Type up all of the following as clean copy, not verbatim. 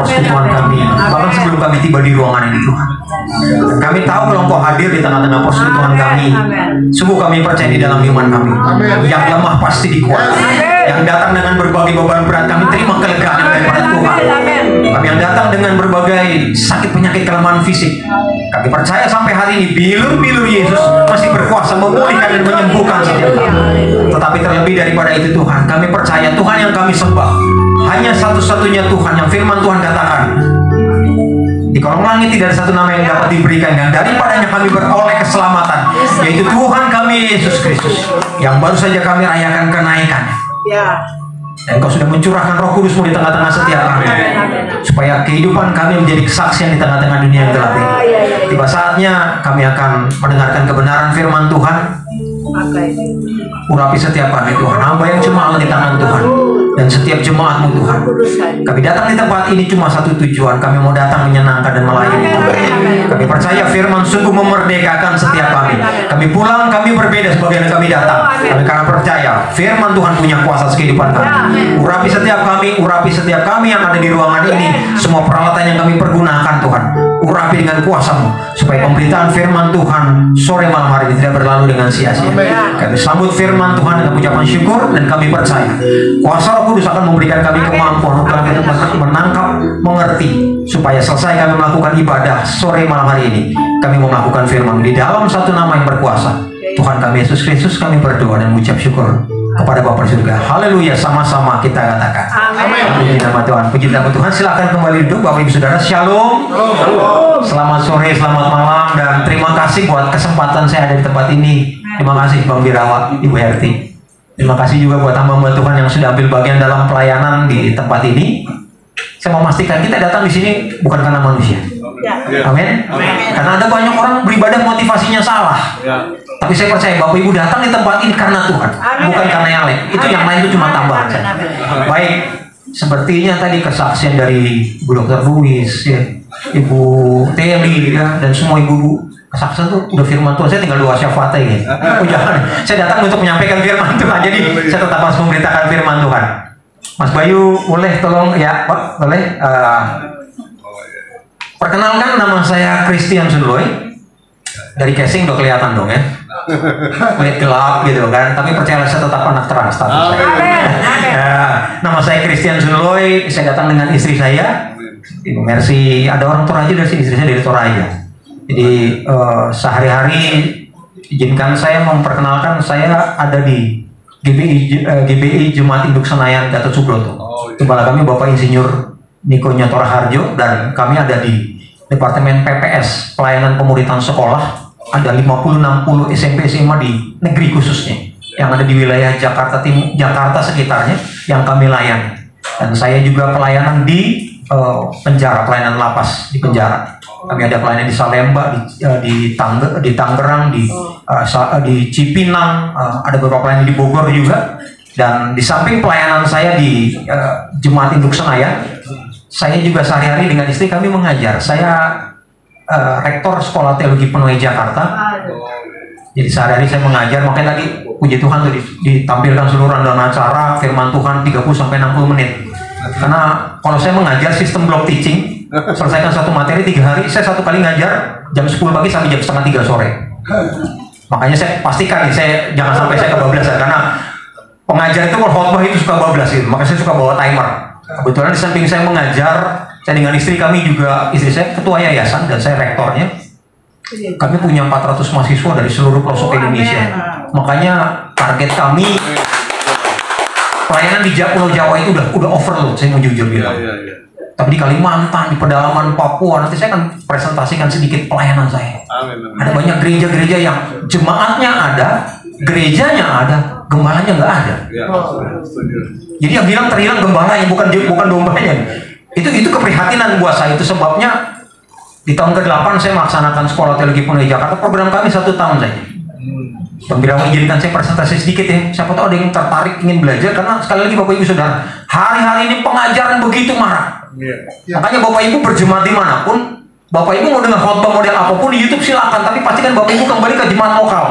persekutuan kami, bahkan sebelum kami tiba di ruangan ini Tuhan. Dan kami tahu kalau Engkau hadir di tengah-tengah persekutuan kami. Sungguh kami percaya di dalam iman kami. Yang lemah pasti dikuatkan. Yang datang dengan berbagai beban berat, kami terima kelegaan daripada Tuhan. Kami yang datang dengan berbagai sakit penyakit kelemahan fisik, kami percaya sampai hari ini bilur-bilur Yesus masih berkuasa memulihkan dan menyembuhkan setiap kami. Tetapi terlebih daripada itu Tuhan, kami percaya Tuhan yang kami sembah hanya satu-satunya Tuhan yang firman Tuhan katakan, di kolong langit tidak ada satu nama yang dapat diberikan yang daripadanya kami beroleh keselamatan, yaitu Tuhan kami Yesus Kristus, yang baru saja kami rayakan kenaikannya. Dan Kau sudah mencurahkan Roh Kudus-Mu di tengah-tengah setiap kami, supaya kehidupan kami menjadi kesaksian di tengah-tengah dunia yang gelap ini. Tiba saatnya kami akan mendengarkan kebenaran firman Tuhan. Urapi setiap kami Tuhan, hamba yang cuma Allah di tangan Tuhan, dan setiap jemaat-Mu Tuhan. Kami datang di tempat ini cuma satu tujuan, kami mau datang menyenangkan dan melayani Tuhan. Kami percaya firman sungguh memerdekakan setiap kami. Kami pulang, kami berbeda sebagaimana kami datang. Kami karena percaya firman Tuhan punya kuasa kehidupan kami. Urapi setiap kami yang ada di ruangan ini. Semua peralatan yang kami pergunakan Tuhan, urapi dengan kuasa-Mu, supaya pemberitaan firman Tuhan sore malam hari ini tidak berlalu dengan sia-sia. Kami sambut firman Tuhan dengan ucapan syukur, dan kami percaya kuasa Roh Kudus akan memberikan kami kemampuan untuk kami menangkap, mengerti, supaya selesai kami melakukan ibadah sore malam hari ini, kami mau melakukan firman di dalam satu nama yang berkuasa, Tuhan kami Yesus Kristus. Kami berdoa dan mengucap syukur kepada Bapa surga. Haleluya, sama-sama kita katakan amin. Puji nama Tuhan, puji nama Tuhan. Silakan kembali duduk Bapak Ibu Saudara. Shalom. Selamat sore, selamat malam, dan terima kasih buat kesempatan saya ada di tempat ini. Terima kasih Bang Birawa, Ibu Herti. Terima kasih juga buat hamba-hamba Tuhan yang sudah ambil bagian dalam pelayanan di tempat ini. Saya mau memastikan kita datang di sini bukan karena manusia. Amin. Karena ada banyak orang beribadah motivasinya salah. Tapi saya percaya Bapak Ibu datang di tempat ini karena Tuhan, bukan karena yang lain. Itu yang lain itu cuma tambahan saja. Baik, sepertinya tadi kesaksian dari Bu Dr. Luis, ya, Ibu Teli, ya, dan semua ibu-ibu kesaksian itu udah firman Tuhan. Saya tinggal doa syafaat ya. Oh jangan, saya datang untuk menyampaikan firman Tuhan. Jadi saya tetap harus memberitakan firman Tuhan. Mas Bayu, boleh tolong ya, Pak, boleh. Perkenalkan, nama saya Christian Sunloy. Dari casing udah kelihatan dong ya. Kulit gelap gitu kan, tapi percayalah saya tetap anak terang status saya. Ya, nama saya Christian Sunloy. Saya datang dengan istri saya, Ibu Mercy. Ada orang Toraja dari sini, istri saya dari Toraja. Jadi sehari-hari izinkan saya memperkenalkan, saya ada di GBI Jemaat Induk Senayan Gatot Subroto. Kepala kami Bapak Insinyur Niko Nyatora Harjo, dan kami ada di Departemen PPS, Pelayanan Pemuritan Sekolah. Ada 50-60 SMP SMA di negeri khususnya yang ada di wilayah Jakarta Timur, Jakarta sekitarnya yang kami layani. Dan saya juga pelayanan di penjara, pelayanan lapas di penjara. Kami ada pelayanan di Salemba, di Tangerang, di Cipinang, ada beberapa pelayanan di Bogor juga. Dan di samping pelayanan saya di Jemaat Induk Senayan, saya juga sehari-hari dengan istri kami mengajar. Saya rektor Sekolah Teologi Penuai Jakarta. Jadi sehari-hari saya mengajar, makanya tadi puji Tuhan tuh ditampilkan seluruh rangkaian acara firman Tuhan 30-60 menit. Karena kalau saya mengajar sistem block teaching, selesaikan satu materi 3 hari, saya satu kali ngajar jam 10 pagi sampai jam setengah 3 sore. Makanya saya pastikan nih, saya jangan sampai saya kebablasan, karena pengajar itu kalau khotbah itu suka bablas gitu. Makanya saya suka bawa timer. Kebetulan di samping saya mengajar, saya dengan istri kami juga, istri saya ketua yayasan dan saya rektornya. Kami punya 400 mahasiswa dari seluruh pelosok Indonesia. Makanya target kami pelayanan di Pulau Jawa itu udah overload, saya mau jujur bilang. Tapi di Kalimantan, di pedalaman Papua, nanti saya akan presentasikan sedikit pelayanan saya. Ada banyak gereja-gereja yang jemaatnya ada, gerejanya ada, gembalanya nggak ada. Jadi yang bilang terhilang gembalanya, bukan dombanya. Itu keprihatinan buat saya. Itu sebabnya di tahun ke-8 saya melaksanakan Sekolah Teologi Penuai Jakarta. Program kami 1 tahun saja. Pembirang izinkan saya presentasi sedikit ya. Siapa tahu ada yang tertarik ingin belajar, karena sekali lagi Bapak Ibu Saudara, hari-hari ini pengajaran begitu marak. Makanya Bapak Ibu berjemaat dimanapun, Bapak Ibu mau dengar khotbah model apapun di YouTube silakan, tapi pastikan Bapak Ibu kembali ke jemaat lokal.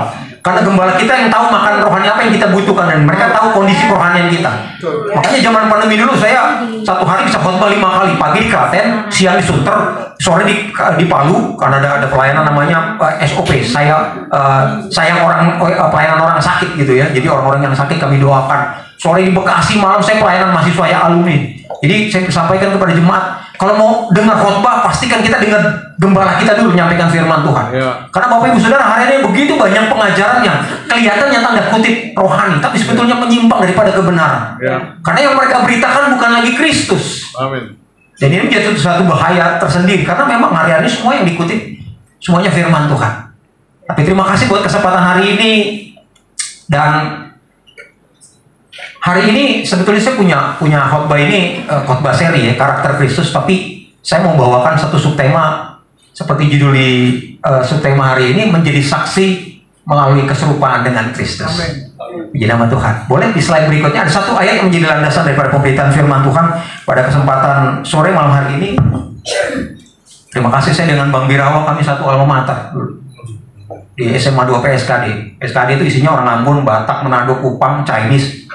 Karena gembala kita yang tahu makan rohani apa yang kita butuhkan, dan mereka tahu kondisi kerohanian kita. Makanya zaman pandemi dulu saya satu hari bisa khotbah 5 kali, pagi di Klaten, siang di Sunter, sore di Palu, karena ada pelayanan namanya SOP. Saya pelayanan orang sakit gitu ya. Jadi orang-orang yang sakit kami doakan. Sore di Bekasi, malam saya pelayanan mahasiswa ya alumni. Jadi saya sampaikan kepada jemaat, kalau mau dengar khotbah, pastikan kita dengar gembala kita dulu menyampaikan firman Tuhan. Karena Bapak Ibu Saudara, hari ini begitu banyak pengajaran yang kelihatannya tanda kutip rohani, tapi sebetulnya menyimpang daripada kebenaran. Karena yang mereka beritakan bukan lagi Kristus. Amin. Dan ini menjadi satu bahaya tersendiri, karena memang hari-hari semua yang dikutip semuanya firman Tuhan. Tapi terima kasih buat kesempatan hari ini. Dan hari ini sebetulnya saya punya khotbah ini, khotbah seri ya, karakter Kristus, tapi saya mau bawakan satu subtema seperti judul di subtema hari ini, menjadi saksi melalui keserupaan dengan Kristus. Puji nama Tuhan. Boleh di slide berikutnya ada satu ayat yang menjadi landasan daripada pemberitaan firman Tuhan pada kesempatan sore malam hari ini. Terima kasih, saya dengan Bang Birawa, kami satu alma mater di SMA 2 PSKD. PSKD itu isinya orang Ambon, Batak, Manado, Kupang, Chinese.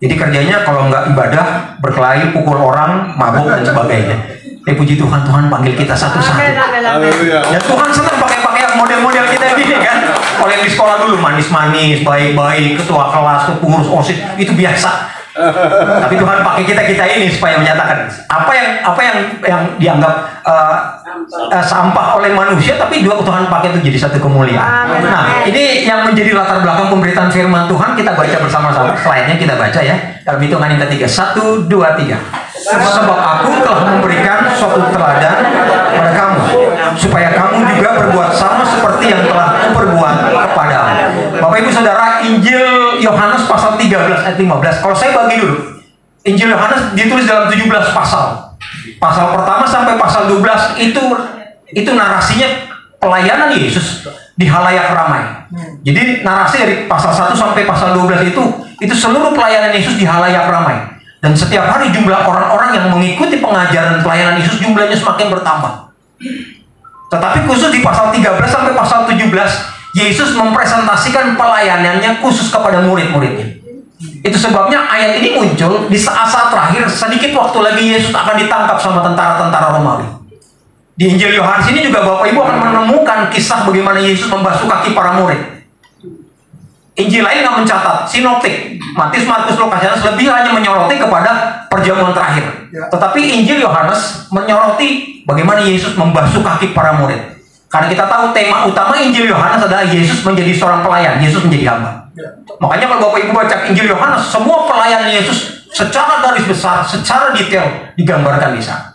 Jadi kerjanya kalau nggak ibadah, berkelahi, pukul orang, mabuk dan sebagainya. Puji Tuhan, Tuhan panggil kita satu-satu. Dan Tuhan senang pakai model-model kita ini kan. Kalau yang di sekolah dulu manis-manis, baik-baik, ketua kelas, pengurus OSIS, itu biasa. Tapi Tuhan pakai kita ini supaya menyatakan apa yang dianggap sampah oleh manusia, tapi juga Tuhan pakai itu jadi satu kemuliaan. Nah, ini yang menjadi latar belakang pemberitaan firman Tuhan. Kita baca bersama-sama, slide-nya kita baca ya, dalam hitungan yang ketiga. 1, 2, 3. Sebab aku telah memberikan suatu teladan pada kamu, supaya kamu juga berbuat sama seperti yang telah kuperbuat kepadamu. Bapak Ibu Saudara, Injil Yohanes pasal 13 ayat 15. Kalau saya bagi dulu, Injil Yohanes ditulis dalam 17 pasal. Pasal pertama sampai pasal 12 itu narasinya pelayanan Yesus di halayak ramai. Jadi narasi dari pasal 1 sampai pasal 12 itu seluruh pelayanan Yesus di halayak ramai. Dan setiap hari jumlah orang-orang yang mengikuti pengajaran pelayanan Yesus jumlahnya semakin bertambah. Tetapi khusus di pasal 13 sampai pasal 17, Yesus mempresentasikan pelayanannya khusus kepada murid-muridnya. Itu sebabnya ayat ini muncul di saat-saat terakhir, sedikit waktu lagi Yesus akan ditangkap sama tentara-tentara Romawi. Di Injil Yohanes ini juga Bapak Ibu akan menemukan kisah bagaimana Yesus membasuh kaki para murid. Injil lain nggak mencatat, sinoptik, Matius, Markus, Lukas, Yohanes lebih hanya menyoroti kepada perjamuan terakhir. Tetapi Injil Yohanes menyoroti bagaimana Yesus membasuh kaki para murid. Karena kita tahu tema utama Injil Yohanes adalah Yesus menjadi seorang pelayan, Yesus menjadi hamba. Makanya kalau Bapak Ibu baca Injil Yohanes, semua pelayanan Yesus secara garis besar, secara detail digambarkan di sana.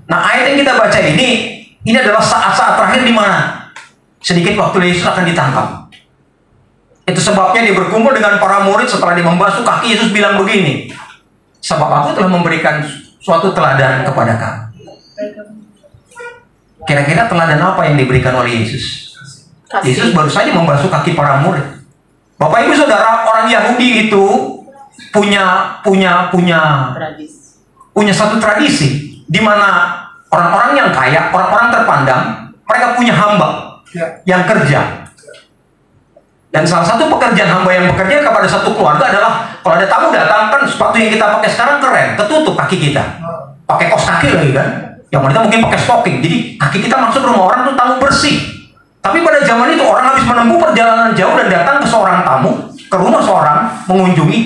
Nah, ayat yang kita baca ini adalah saat-saat terakhir di mana sedikit waktu Yesus akan ditangkap. Itu sebabnya dia berkumpul dengan para murid setelah dia membasuh kaki. Yesus bilang begini, sebab aku telah memberikan suatu teladan kepada kamu. Kira-kira teladan apa yang diberikan oleh Yesus? Yesus baru saja membasuh kaki para murid. Bapak Ibu Saudara, orang Yahudi itu punya satu tradisi di mana orang-orang yang kaya, orang-orang terpandang, mereka punya hamba yang kerja. Dan salah satu pekerjaan hamba yang bekerja kepada satu keluarga adalah kalau ada tamu datang, kan sepatu yang kita pakai sekarang keren, ketutup kaki kita, pakai kaos kaki lagi kan. Yang wanita mungkin pakai stocking, jadi kaki kita masuk rumah orang tuh tamu bersih. Tapi pada zaman itu orang habis menempuh perjalanan jauh dan datang ke seorang tamu, ke rumah seorang mengunjungi.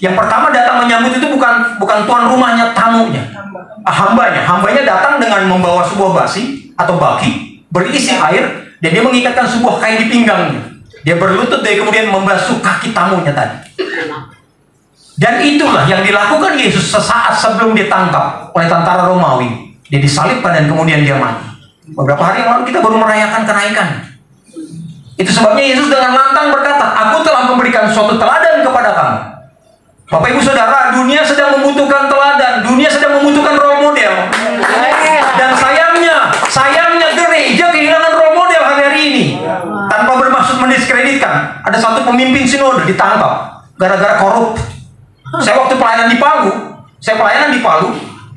Yang pertama datang menyambut itu bukan tuan rumahnya, tamunya, hambanya datang dengan membawa sebuah basi atau baki berisi air, dan dia mengikatkan sebuah kain di pinggangnya. Dia berlutut dan kemudian membasuh kaki tamunya tadi. Dan itulah yang dilakukan Yesus sesaat sebelum ditangkap oleh tentara Romawi. Dia disalibkan dan kemudian dia mati. Beberapa hari yang lalu kita baru merayakan kenaikan. Itu sebabnya Yesus dengan lantang berkata, aku telah memberikan suatu teladan kepada kamu. Bapak Ibu Saudara, dunia sedang membutuhkan teladan, dunia sedang membutuhkan role model. Dan sayangnya gereja kehilangan role model hari ini. Tanpa bermaksud mendiskreditkan, ada satu pemimpin sinode ditangkap gara-gara korup. Saya waktu pelayanan di Palu,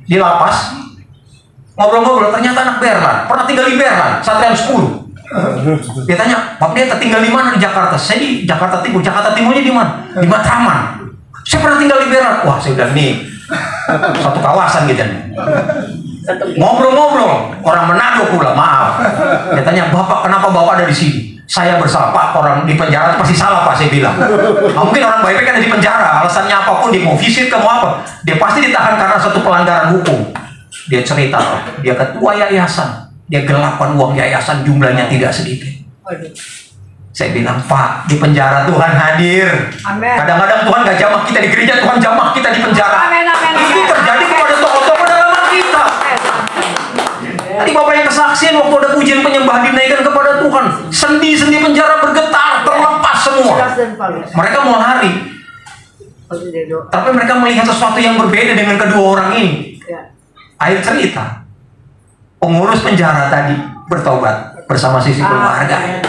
di lapas, ngobrol-ngobrol, ternyata anak Berlan, pernah tinggal di Berlan, Satrian 10. Dia tanya, Pak Pendeta tinggal di mana di Jakarta? Saya di Jakarta Timur. Jakarta Timurnya di mana? Di Matraman. Saya pernah tinggal di Berak. Wah, saya bilang nih satu kawasan gitu. Ngobrol-ngobrol, orang Manado pula, maaf. Dia tanya, Bapak kenapa Bapak ada di sini? Saya bersalah, Pak, orang di penjara pasti salah, Pak, saya bilang. Nah, mungkin orang baik-baik ada di penjara, alasannya apapun, dia mau visit ke mau apa, dia pasti ditahan karena satu pelanggaran hukum. Dia cerita, dia ketua yayasan, dia gelapkan uang yayasan, jumlahnya tidak sedikit. Saya bilang, Pak, di penjara Tuhan hadir. Kadang-kadang Tuhan gak jamah kita di gereja, Tuhan jamah kita di penjara. Ini terjadi kepada tokoh-tokoh dalam kita. Tadi Bapak yang kesaksian waktu ada pujian penyembah dinaikkan kepada Tuhan, sendi-sendi penjara bergetar, terlepas semua. Mereka mau lari, tapi mereka melihat sesuatu yang berbeda dengan kedua orang ini. Akhir cerita, pengurus penjara tadi bertobat bersama sisi keluarga.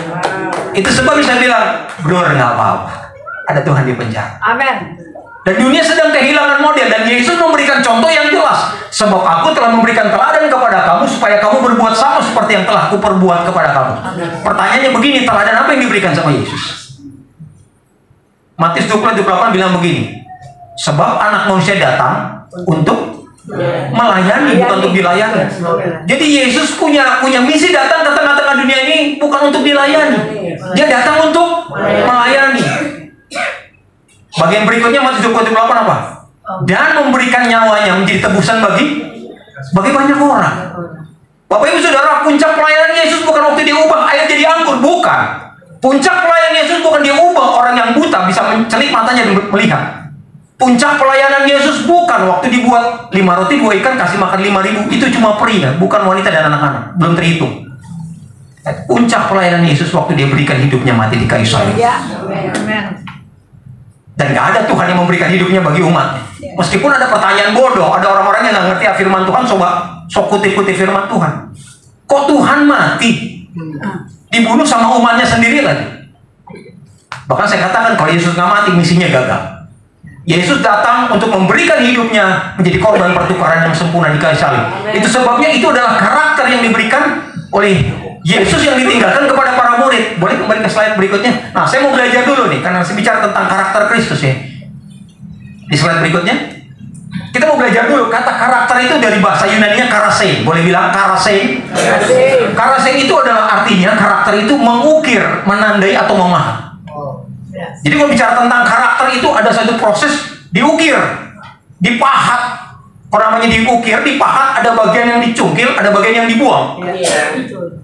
Itu sebab saya bilang, bro, nggak apa-apa, ada Tuhan di penjara. Amin. Dan dunia sedang kehilangan model, dan Yesus memberikan contoh yang jelas. Sebab aku telah memberikan teladan kepada kamu supaya kamu berbuat sama seperti yang telah kuperbuat kepada kamu. Pertanyaannya begini, teladan apa yang diberikan sama Yesus? Matius 20:28 bilang begini, sebab anak manusia datang untuk melayani, bukan untuk dilayani. Jadi Yesus punya misi datang ke tengah-tengah dunia ini bukan untuk dilayani. Dia datang untuk melayani. Bagian berikutnya Matius 20:28 apa? Dan memberikan nyawanya menjadi tebusan bagi banyak orang. Bapak Ibu Saudara, puncak pelayanan Yesus bukan waktu dia ubah air jadi anggur, bukan. Puncak pelayanan Yesus bukan dia ubah orang yang buta bisa mencelik matanya dan melihat. Puncak pelayanan Yesus bukan waktu dibuat 5 roti 2 ikan kasih makan 5.000, itu cuma pria, bukan wanita dan anak-anak, belum terhitung. Puncak pelayanan Yesus waktu dia berikan hidupnya mati di kayu salib. Dan gak ada Tuhan yang memberikan hidupnya bagi umatnya. Meskipun ada pertanyaan bodoh, ada orang-orang yang gak ngerti firman Tuhan, sok kutip-kutip firman Tuhan. Kok Tuhan mati? Dibunuh sama umatnya sendiri lagi. Bahkan saya katakan kalau Yesus gak mati, misinya gagal. Yesus datang untuk memberikan hidupnya menjadi korban pertukaran yang sempurna di kayu salib. Itu sebabnya itu adalah karakter yang diberikan oleh Yesus yang ditinggalkan kepada para murid. Boleh kembali ke slide berikutnya. Nah, saya mau belajar dulu nih, karena saya bicara tentang karakter Kristus ya. Di slide berikutnya, kita mau belajar dulu. Kata karakter itu dari bahasa Yunani-nya karasein. Boleh bilang karasein? Karasein itu adalah artinya karakter itu mengukir, menandai atau memahat. Jadi kalau bicara tentang karakter itu ada satu proses diukir, dipahat. Kalau namanya diukir, dipahat, ada bagian yang dicungkil, ada bagian yang dibuang.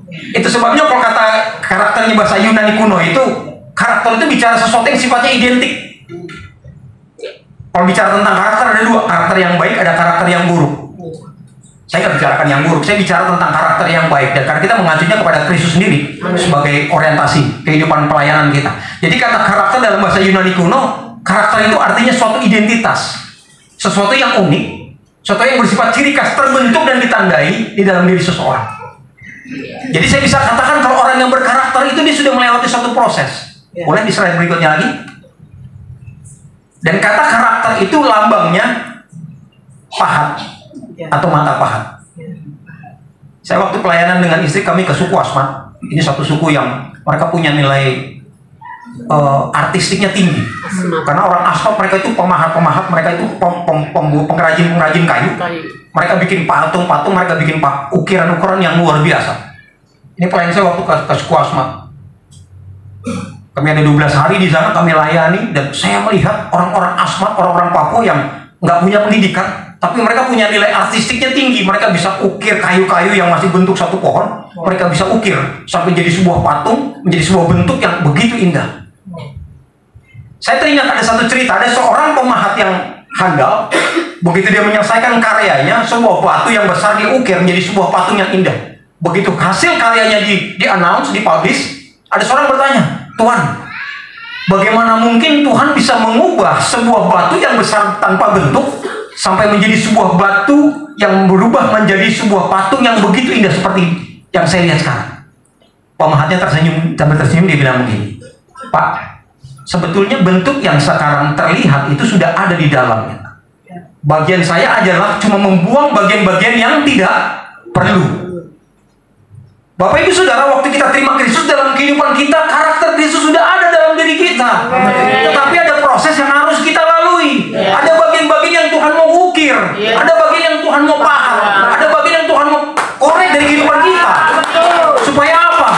Itu sebabnya kalau kata karakternya bahasa Yunani kuno itu, karakter itu bicara sesuatu yang sifatnya identik. Kalau bicara tentang karakter ada dua, karakter yang baik, ada karakter yang buruk. Saya nggak bicarakan yang buruk, saya bicara tentang karakter yang baik. Dan karena kita mengacunya kepada Kristus sendiri sebagai orientasi kehidupan pelayanan kita. Jadi kata karakter dalam bahasa Yunani kuno, karakter itu artinya suatu identitas, sesuatu yang unik, sesuatu yang bersifat ciri khas, terbentuk dan ditandai di dalam diri seseorang. Jadi saya bisa katakan kalau orang yang berkarakter itu dia sudah melewati suatu proses. Boleh di slide berikutnya lagi. Dan kata karakter itu lambangnya pahat atau mata pahat. Saya waktu pelayanan dengan istri kami ke suku Asmat. Ini satu suku yang mereka punya nilai artistiknya tinggi. Karena orang Asmat mereka itu pemahat-pemahat, mereka itu pengrajin kayu. Mereka bikin patung-patung, mereka bikin ukiran-ukiran yang luar biasa. Ini pelayan saya waktu ke suku Asmat. Kami ada 12 hari di sana, kami layani, dan saya melihat orang-orang Asmat, orang-orang Papua yang nggak punya pendidikan, tapi mereka punya nilai artistiknya tinggi. Mereka bisa ukir kayu-kayu yang masih bentuk satu pohon, mereka bisa ukir sampai jadi sebuah patung, menjadi sebuah bentuk yang begitu indah. Saya teringat ada satu cerita, ada seorang pemahat yang handal. Begitu dia menyelesaikan karyanya, sebuah batu yang besar diukir menjadi sebuah patung yang indah. Begitu hasil karyanya di-announce, dipublish, ada seorang bertanya, Tuhan, bagaimana mungkin Tuhan bisa mengubah sebuah batu yang besar tanpa bentuk sampai menjadi sebuah batu yang berubah menjadi sebuah patung yang begitu indah seperti yang saya lihat sekarang? Pemahatnya tersenyum, sambil tersenyum dia bilang begini, Pak, sebetulnya bentuk yang sekarang terlihat itu sudah ada di dalamnya. Bagian saya adalah cuma membuang bagian-bagian yang tidak perlu. Bapak Ibu Saudara, waktu kita terima Kristus dalam kehidupan kita, karakter Kristus sudah ada dalam diri kita. Tetapi ada proses yang harus kita lalui. Ada bagian-bagian yang Tuhan mau ukir, ada bagian yang Tuhan mau paham, ada bagian yang Tuhan mau korek dari kehidupan kita. Supaya apa?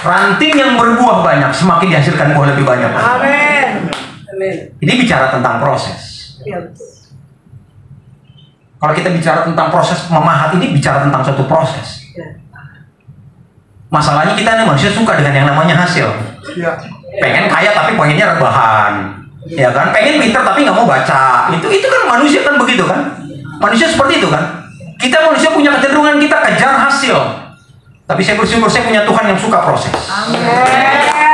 Ranting yang berbuah banyak semakin dihasilkan buah lebih banyak. Amin. Ini bicara tentang proses. Kalau kita bicara tentang proses memahat, ini bicara tentang suatu proses. Masalahnya kita ini manusia suka dengan yang namanya hasil. Pengen kaya tapi pengennya rebahan, ya kan? Pengen pintar tapi nggak mau baca. Itu kan manusia kan begitu kan? Manusia seperti itu kan? Kita manusia punya kecenderungan kita kejar hasil. Tapi saya bersyukur saya punya Tuhan yang suka proses.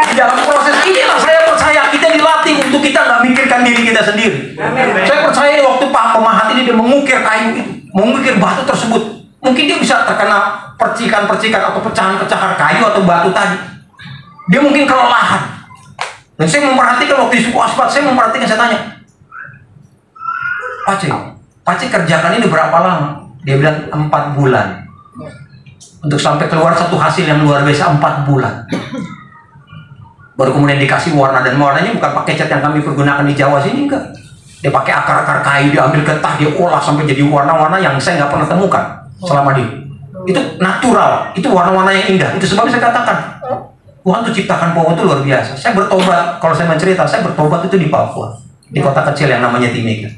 Di dalam proses inilah saya percaya kita dilatih untuk kita nggak mikirkan diri kita sendiri. Saya percaya waktu Pak pemahat ini dia mengukir kayu itu, mengukir batu tersebut. Mungkin dia bisa terkena percikan-percikan atau pecahan-pecahan kayu atau batu tadi. Dia mungkin kelelahan. Dan saya memperhatikan waktu di suku Aspat, saya tanya, Pak Cik kerjakan ini berapa lama? Dia bilang 4 bulan. Untuk sampai keluar satu hasil yang luar biasa 4 bulan. Baru kemudian dikasih warna, dan warnanya bukan pakai cat yang kami pergunakan di Jawa sini, enggak. Dia pakai akar-akar kayu, dia ambil getah, dia olah sampai jadi warna-warna yang saya nggak pernah temukan selama ini. Itu natural, itu warna-warna yang indah. Itu sebabnya saya katakan Tuhan tuh ciptakan Papua itu luar biasa. Saya bertobat, kalau saya mencerita, saya bertobat itu di Papua, di kota kecil yang namanya Timika.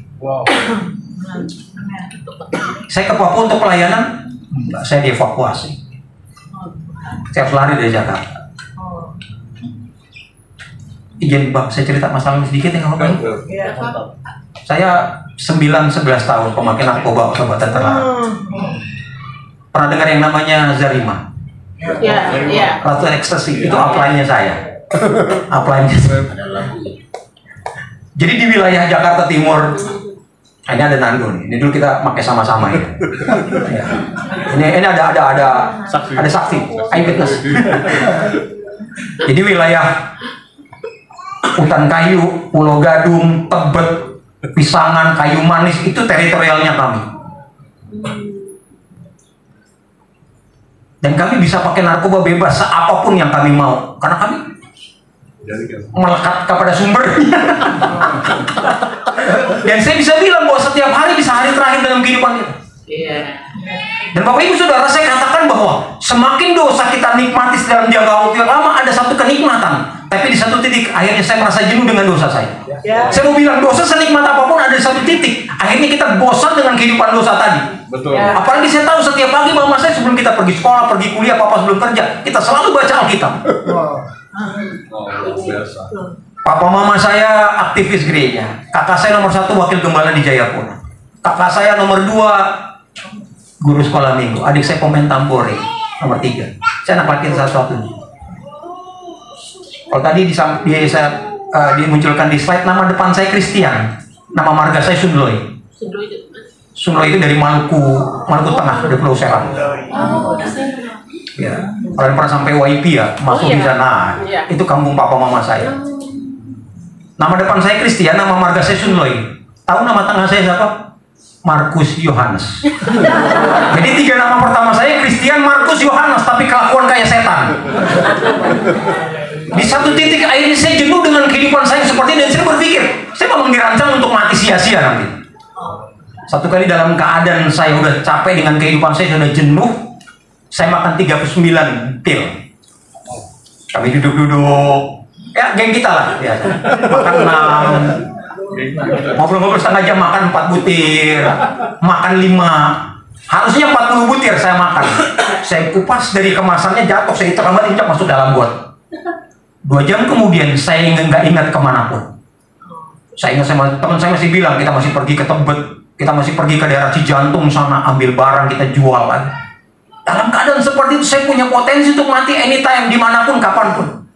Saya ke Papua untuk pelayanan, saya dievakuasi. Saya harus lari dari Jakarta. Izin Bang, saya cerita masalah sedikit ya kalau Bang. Saya 9-11 tahun pemakai narkoba obat-obatan terlarang. Pernah dengar yang namanya Zarima? Ratu ekstasi, itu upline-nya saya. Jadi di wilayah Jakarta Timur, ini ada Nando nih. Ini dulu kita pakai sama-sama ya. Ini ada saksi, eyewitness. Jadi wilayah hutan kayu, Pulau Gadung, Tebet, Pisangan, Kayu Manis itu teritorialnya kami. Dan kami bisa pakai narkoba bebas seapapun yang kami mau, karena kami melekat kepada sumbernya. Dan saya bisa bilang bahwa setiap hari bisa hari terakhir dalam kehidupan kita. Dan Bapak Ibu Saudara, saya katakan bahwa semakin dosa kita nikmati dalam jangka waktu yang lama, ada satu kenikmatan. Tapi di satu titik akhirnya saya merasa jenuh dengan dosa saya. Saya mau bilang dosa senikmat apapun ada di satu titik. Akhirnya kita bosan dengan kehidupan dosa tadi. Betul. Apalagi saya tahu setiap pagi mama saya sebelum kita pergi sekolah, pergi kuliah, papa sebelum kerja, kita selalu baca Alkitab. Papa mama saya aktivis gereja. Kakak saya nomor 1 wakil gembala di Jayapura. Kakak saya nomor 2 guru sekolah minggu. Adik saya pemain tambore nomor 3. Saya anak laki satu-satunya. Kalau tadi dimunculkan di slide, nama depan saya Christian, nama marga saya Sunloy. Sunloy itu dari Maluku Tengah, dari Pulau Seram. Ya, kalian pernah sampai YP ya, masuk di sana. Itu kampung papa mama saya. Nama depan saya Christian, nama marga saya Sunloy. Tahu nama tengah saya siapa? Markus Yohanes. Jadi 3 nama pertama saya Christian, Markus, Yohanes, tapi kelakuan kayak setan. Di satu titik akhirnya saya jenuh dengan kehidupan saya seperti ini, dan saya berpikir saya memang dirancang untuk mati sia-sia nanti. Satu kali dalam keadaan saya udah capek dengan kehidupan saya, sudah jenuh, saya makan 39 pil. Kami duduk-duduk, ya geng kita lah biasa, makan 6, ngobrol-ngobrol setengah jam, makan 4 butir, makan 5. Harusnya 40 butir saya makan. Saya kupas dari kemasannya, jatuh, saya terlambat injak masuk dalam got. 2 jam kemudian saya nggak ingat kemanapun. Saya ingat teman saya masih bilang kita masih pergi ke Tebet, kita masih pergi ke daerah Cijantung sana, ambil barang kita jual lagi. Dalam keadaan seperti itu saya punya potensi untuk mati anytime, dimanapun, kapanpun.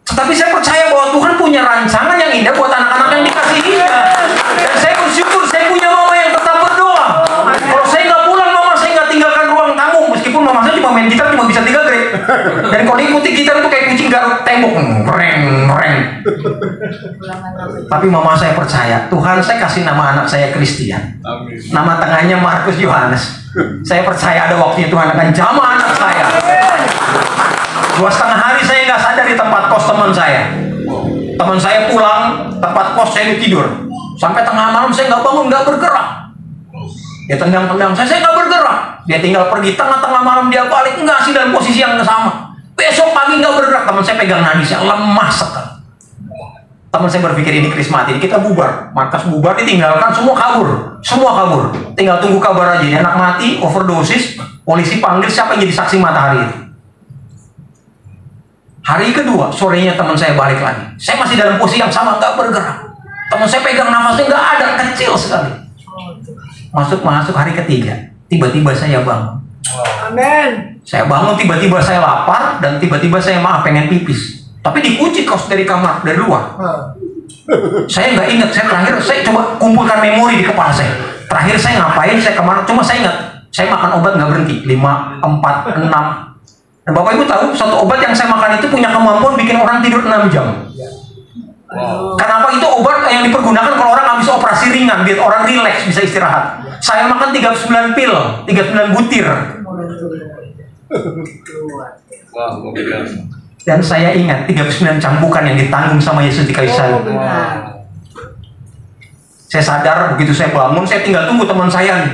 Tetapi saya percaya bahwa Tuhan punya rancangan yang indah buat anak-anak yang dikasihinya. Dan saya bersyukur saya punya mama yang tetap berdoa. Kalau saya nggak pulang, mama saya nggak tinggalkan ruang tamu, meskipun mama saya cuma main gitar cuma bisa 3 grade. Dan kalau ikuti gitar itu kayak kucing garuk tembok, reng. Tapi mama saya percaya, Tuhan saya kasih nama anak saya Christian. Nama tengahnya Markus Yohanes. Saya percaya ada waktunya Tuhan akan jamah anak saya. 2,5 hari saya nggak sadar di tempat kos teman saya. Teman saya pulang, tempat kos saya tidur. Sampai tengah malam saya nggak bangun, nggak bergerak. Dia tendang-tendang saya nggak bergerak. Dia tinggal pergi, tengah-tengah malam dia balik, nggak sih dalam posisi yang sama. Besok pagi nggak bergerak, teman saya pegang nadi, saya lemah sekali. Teman saya berpikir ini krismatik, kita bubar. Markas bubar, ditinggalkan, semua kabur. Semua kabur. Tinggal tunggu kabar aja. Ini anak mati, overdosis, polisi panggil, siapa yang jadi saksi matahari itu? Hari kedua, sorenya teman saya balik lagi. Saya masih dalam posisi yang sama, nggak bergerak. Teman saya pegang nafasnya nggak ada, kecil sekali. Masuk hari ketiga, tiba-tiba saya bangun. Amin. Saya bangun, tiba-tiba saya lapar, dan tiba-tiba saya pengen pipis. Tapi dikunci kos dari kamar, dari luar. Saya nggak ingat, saya coba kumpulkan memori di kepala saya. Terakhir saya ngapain, saya kemana, cuma saya ingat. Saya makan obat nggak berhenti, 5, 4, 6. Dan Bapak Ibu tahu, satu obat yang saya makan itu punya kemampuan bikin orang tidur 6 jam. Kenapa itu obat yang dipergunakan kalau orang habis operasi ringan, biar orang rileks, bisa istirahat. Saya makan 39 pil, 39 butir. Dan saya ingat 39 cambukan yang ditanggung sama Yesus di kayu salib. Saya sadar begitu saya bangun, saya tinggal tunggu teman saya nih.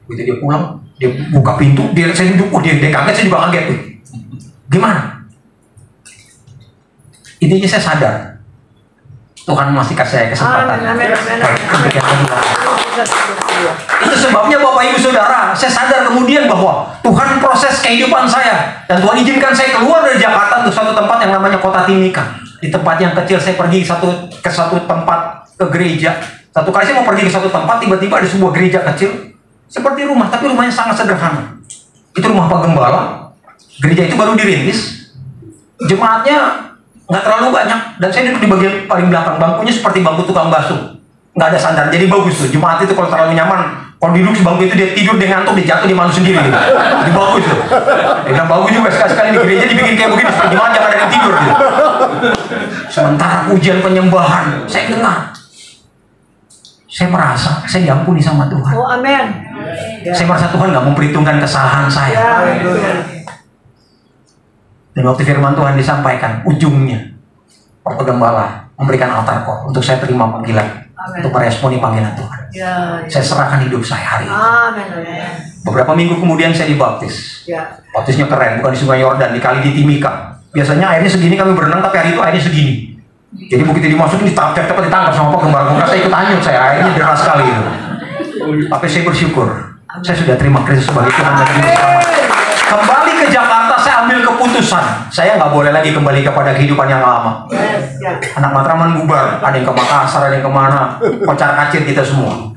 Begitu dia pulang, dia buka pintu, saya duduk, dia kaget, saya juga kaget. Gimana? Intinya saya sadar Tuhan masih kasih saya kesempatan. Itu sebabnya Bapak Ibu Saudara, saya sadar kemudian bahwa Tuhan proses kehidupan saya, dan Tuhan izinkan saya keluar dari Jakarta untuk suatu tempat yang namanya Kota Timika. Di tempat yang kecil saya pergi ke satu tempat, ke gereja. Satu kali saya mau pergi ke satu tempat, tiba-tiba ada sebuah gereja kecil seperti rumah, tapi rumahnya sangat sederhana. Itu rumah Pak Gembala. Gereja itu baru dirintis. Jemaatnya nggak terlalu banyak, dan saya duduk di bagian paling belakang. Bangkunya seperti bangku tukang bakso, nggak ada sandar, jadi bagus tuh. Jemaat itu kalau terlalu nyaman, kalau duduk di bangku itu dia tidur, dia ngantuk, dia jatuh, dia malu sendiri gitu. Di bagus tuh. Dia bagus juga, sekali-sekali di gereja dibikin kayak begini supaya jemaat jangan ada yang tidur gitu. Sementara pujian penyembahan saya dengar, saya merasa saya diampuni sama Tuhan. Oh, amin. Saya merasa Tuhan nggak memperhitungkan kesalahan saya. Dan waktu firman Tuhan disampaikan, ujungnya Bapak Gembala memberikan altar call untuk saya terima panggilan. Amen. Untuk meresponi panggilan Tuhan. Saya serahkan hidup saya hari ini. Beberapa minggu kemudian saya dibaptis. Baptisnya keren, bukan di Sungai Yordan, di kali di Timika. Biasanya airnya segini, kami berenang, tapi hari itu airnya segini. Jadi begitu dimasukin, ditangkap sama Pak Gembala. Saya ikut hanyut, airnya deras sekali gitu. Tapi saya bersyukur, saya sudah terima Kristus sebagai Tuhan dan Juru Selamat. Kembali ke Jakarta, saya ambil keputusan, saya nggak boleh lagi kembali kepada kehidupan yang lama. Anak Matraman bubar, ada yang ke Makassar, ada yang kemana, kocar kacir kita semua.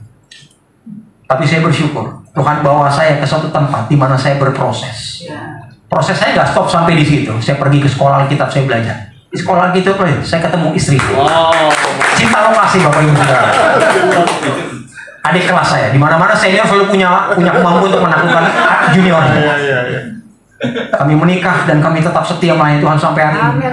Tapi saya bersyukur, Tuhan bawa saya ke suatu tempat di mana saya berproses. Proses saya nggak stop sampai di situ. Saya pergi ke sekolah Alkitab, saya belajar. Di sekolah Alkitab, saya ketemu istri. Cinta lokasi, Bapak Ibu Saudara. Adik kelas saya, di mana-mana senior selalu punya kemampuan untuk menaklukkan junior. Kami menikah dan kami tetap setia melayani Tuhan sampai hari ini.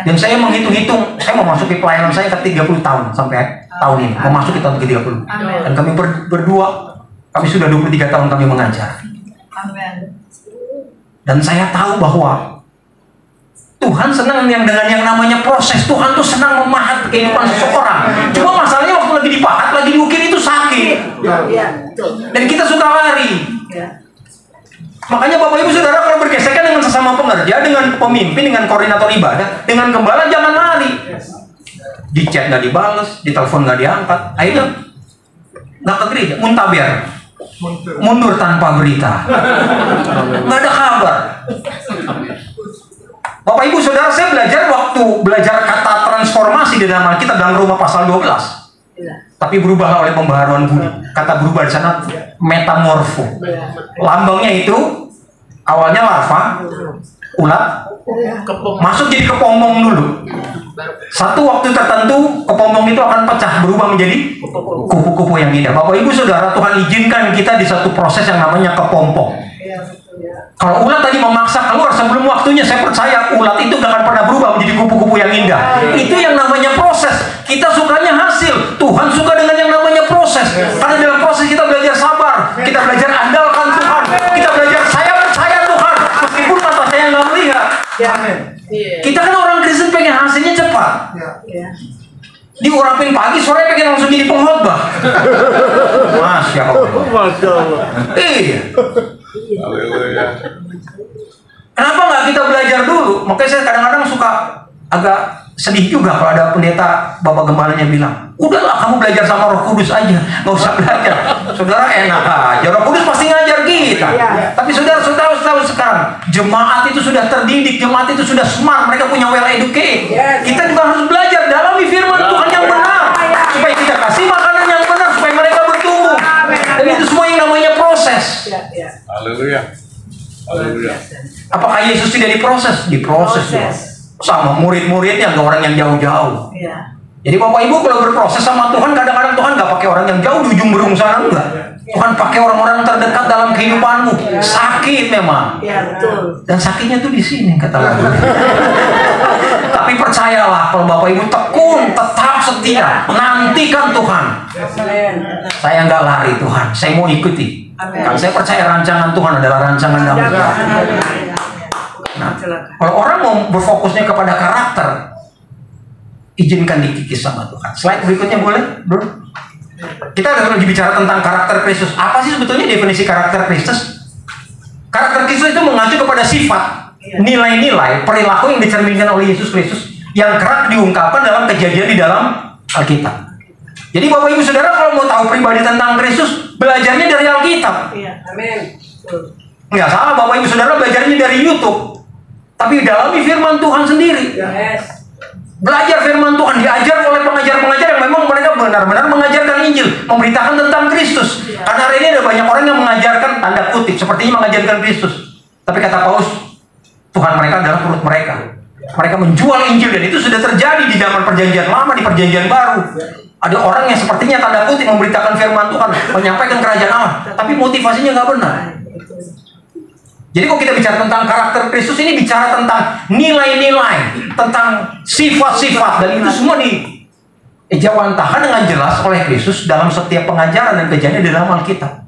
Dan saya menghitung-hitung, saya mau masuk ke pelayanan saya ke 30 tahun sampai tahun ini, mau masuk ke tahun ke 30. Dan kami berdua, kami sudah 23 tahun kami mengajar. Dan saya tahu bahwa Tuhan senang dengan yang namanya proses. Tuhan tuh senang memahat kehidupan seseorang. Cuma masalahnya waktu lagi dipahat, lagi diukir itu sakit. Dan kita suka lari. Makanya Bapak Ibu Saudara kalau bergesekan dengan sesama pengerja, dengan pemimpin, dengan koordinator ibadah, dengan gembala, jangan lari. Di chat nggak dibales, di telepon nggak diangkat, akhirnya nggak ke gereja, muntaber, mundur tanpa berita, nggak ada kabar. Bapak Ibu Saudara, saya belajar kata transformasi di dalam Alkitab dalam Roma pasal 12. Tapi berubahlah oleh pembaharuan budi. Kata berubah di sana metamorfo. Lambangnya itu awalnya larva, ulat, masuk jadi kepompong dulu. Satu waktu tertentu kepompong itu akan pecah, berubah menjadi kupu-kupu yang indah. Bapak Ibu Saudara, Tuhan izinkan kita di satu proses yang namanya kepompong. Kalau ulat tadi memaksa keluar sebelum waktunya, saya percaya ulat itu gak akan pernah berubah menjadi kupu-kupu yang indah. Itu yang namanya proses. Kita sukanya hasil, Tuhan suka dengan yang namanya proses. Karena dalam proses kita belajar sabar, kita belajar andalkan Tuhan, kita belajar saya percaya Tuhan meskipun mata saya nggak melihat. Kita kan orang Kristen pengen hasilnya cepat. Diurapin pagi, sore pengen langsung jadi pengkhotbah. Masya Allah. Iya. Kenapa nggak kita belajar dulu? Makanya saya kadang-kadang suka agak sedih juga kalau ada pendeta bapak gembalanya bilang, udahlah kamu belajar sama Roh Kudus aja, nggak usah belajar. Saudara enak aja, Roh Kudus pasti ngajar kita. Tapi saudara tahu sekarang jemaat itu sudah terdidik, jemaat itu sudah smart, mereka punya well educated. Kita juga harus belajar dalami firman Tuhan yang benar, supaya kita kasih makanan yang benar, supaya mereka bertumbuh. Dan itu semua yang namanya proses. Haleluya. Haleluya. Apakah Yesus tidak diproses? Diproses juga. Sama murid-muridnya, nggak orang yang jauh-jauh. Jadi Bapak Ibu kalau berproses sama Tuhan, kadang-kadang Tuhan nggak pakai orang yang jauh di ujung berung sana, enggak. Tuhan pakai orang-orang terdekat dalam kehidupanmu. Sakit memang. Dan sakitnya tuh di sini kata lagu. Tapi percayalah kalau Bapak Ibu tekun, tetap setia, nantikan Tuhan. Saya nggak lari Tuhan, saya mau ikuti. Kan saya percaya rancangan Tuhan adalah rancangan damai. Nah, kalau orang mau berfokusnya kepada karakter, izinkan dikikis sama Tuhan. Slide berikutnya boleh, bro? Kita lagi bicara tentang karakter Kristus. Apa sih sebetulnya definisi karakter Kristus? Karakter Kristus itu mengacu kepada sifat, nilai-nilai, perilaku yang dicerminkan oleh Yesus Kristus yang kerap diungkapkan dalam kejadian di dalam Alkitab. Jadi Bapak Ibu Saudara kalau mau tahu pribadi tentang Kristus, belajarnya dari Alkitab. Amin. Nggak salah Bapak Ibu Saudara belajarnya dari YouTube. Tapi dalami firman Tuhan sendiri. Belajar firman Tuhan, diajar oleh pengajar-pengajar yang memang mereka benar-benar mengajarkan Injil, memberitakan tentang Kristus. Karena hari ini ada banyak orang yang mengajarkan tanda kutip, sepertinya mengajarkan Kristus. Tapi kata Paulus, Tuhan mereka adalah perut mereka. Mereka menjual Injil dan itu sudah terjadi di zaman perjanjian lama, di perjanjian baru. Ada orang yang sepertinya tanda kutip memberitakan firman Tuhan, menyampaikan kerajaan Allah, tapi motivasinya nggak benar. Jadi kalau kita bicara tentang karakter Kristus ini bicara tentang nilai-nilai, tentang sifat-sifat, dan itu semua dijawantahkan dengan jelas oleh Kristus dalam setiap pengajaran dan kejadian di dalam Alkitab.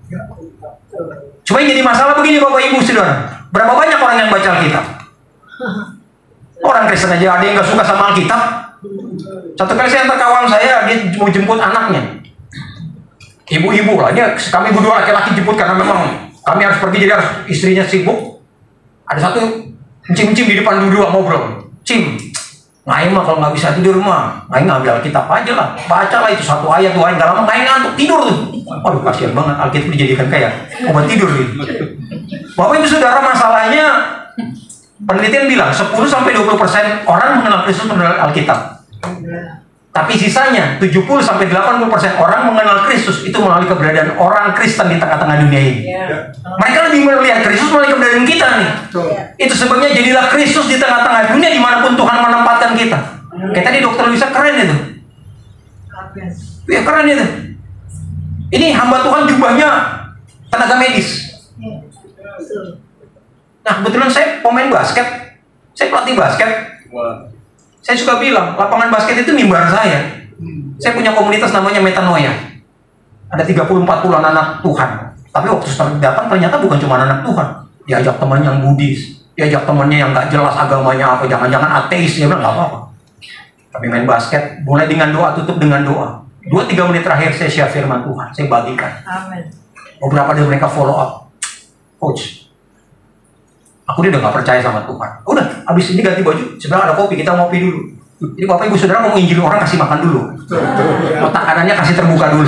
Cuma yang jadi masalah begini Bapak Ibu Saudara, berapa banyak orang yang baca Alkitab? Orang Kristen aja ada yang nggak suka sama Alkitab. Satu kali saya antar kawan saya, dia mau jemput anaknya. Ibu-ibu lah, kami berdua laki-laki jemput karena memang kami harus pergi, jadi harus istrinya sibuk. Ada satu cim-cim di depan dua ngobrol. Cim, Ngai mah kalau nggak bisa tidur mah, Ngai ngambil Alkitab aja lah, bacalah itu satu ayat dua ayat, nggak lama Ngai ngantuk tidur tuh. Waduh kasihan banget, Alkitab dijadikan kayak obat tidur gitu. Bapak Ibu Saudara, masalahnya penelitian bilang 10-20% orang mengenal Kristus melalui Alkitab. Tapi sisanya 70-80% orang mengenal Kristus itu melalui keberadaan orang Kristen di tengah-tengah dunia ini. Mereka lebih melihat Kristus melalui keberadaan kita nih. Itu sebabnya jadilah Kristus di tengah-tengah dunia dimanapun Tuhan menempatkan kita. Kayak tadi Dokter Luisa keren itu. Ya keren itu. Ini hamba Tuhan jubahnya tenaga medis. Nah kebetulan saya pemain basket, saya pelatih basket. Saya suka bilang, lapangan basket itu mimbar saya. Saya punya komunitas namanya Metanoia. Ada 30-40 anak Tuhan. Tapi waktu saya datang ternyata bukan cuma anak Tuhan. Diajak temannya yang Buddhis, diajak temannya yang nggak jelas agamanya apa, jangan-jangan ateis. Dia bilang nggak apa-apa. Tapi main basket, mulai dengan doa, tutup dengan doa. 2-3 menit terakhir saya share firman Tuhan, saya bagikan. Amin. Beberapa dari mereka follow up. Coach, aku udah gak percaya sama Tuhan. Udah, habis ini ganti baju, sebenarnya ada kopi, kita ngopi dulu. Jadi Bapak Ibu Saudara mau injil orang kasih makan dulu. Otak kanannya kasih terbuka dulu.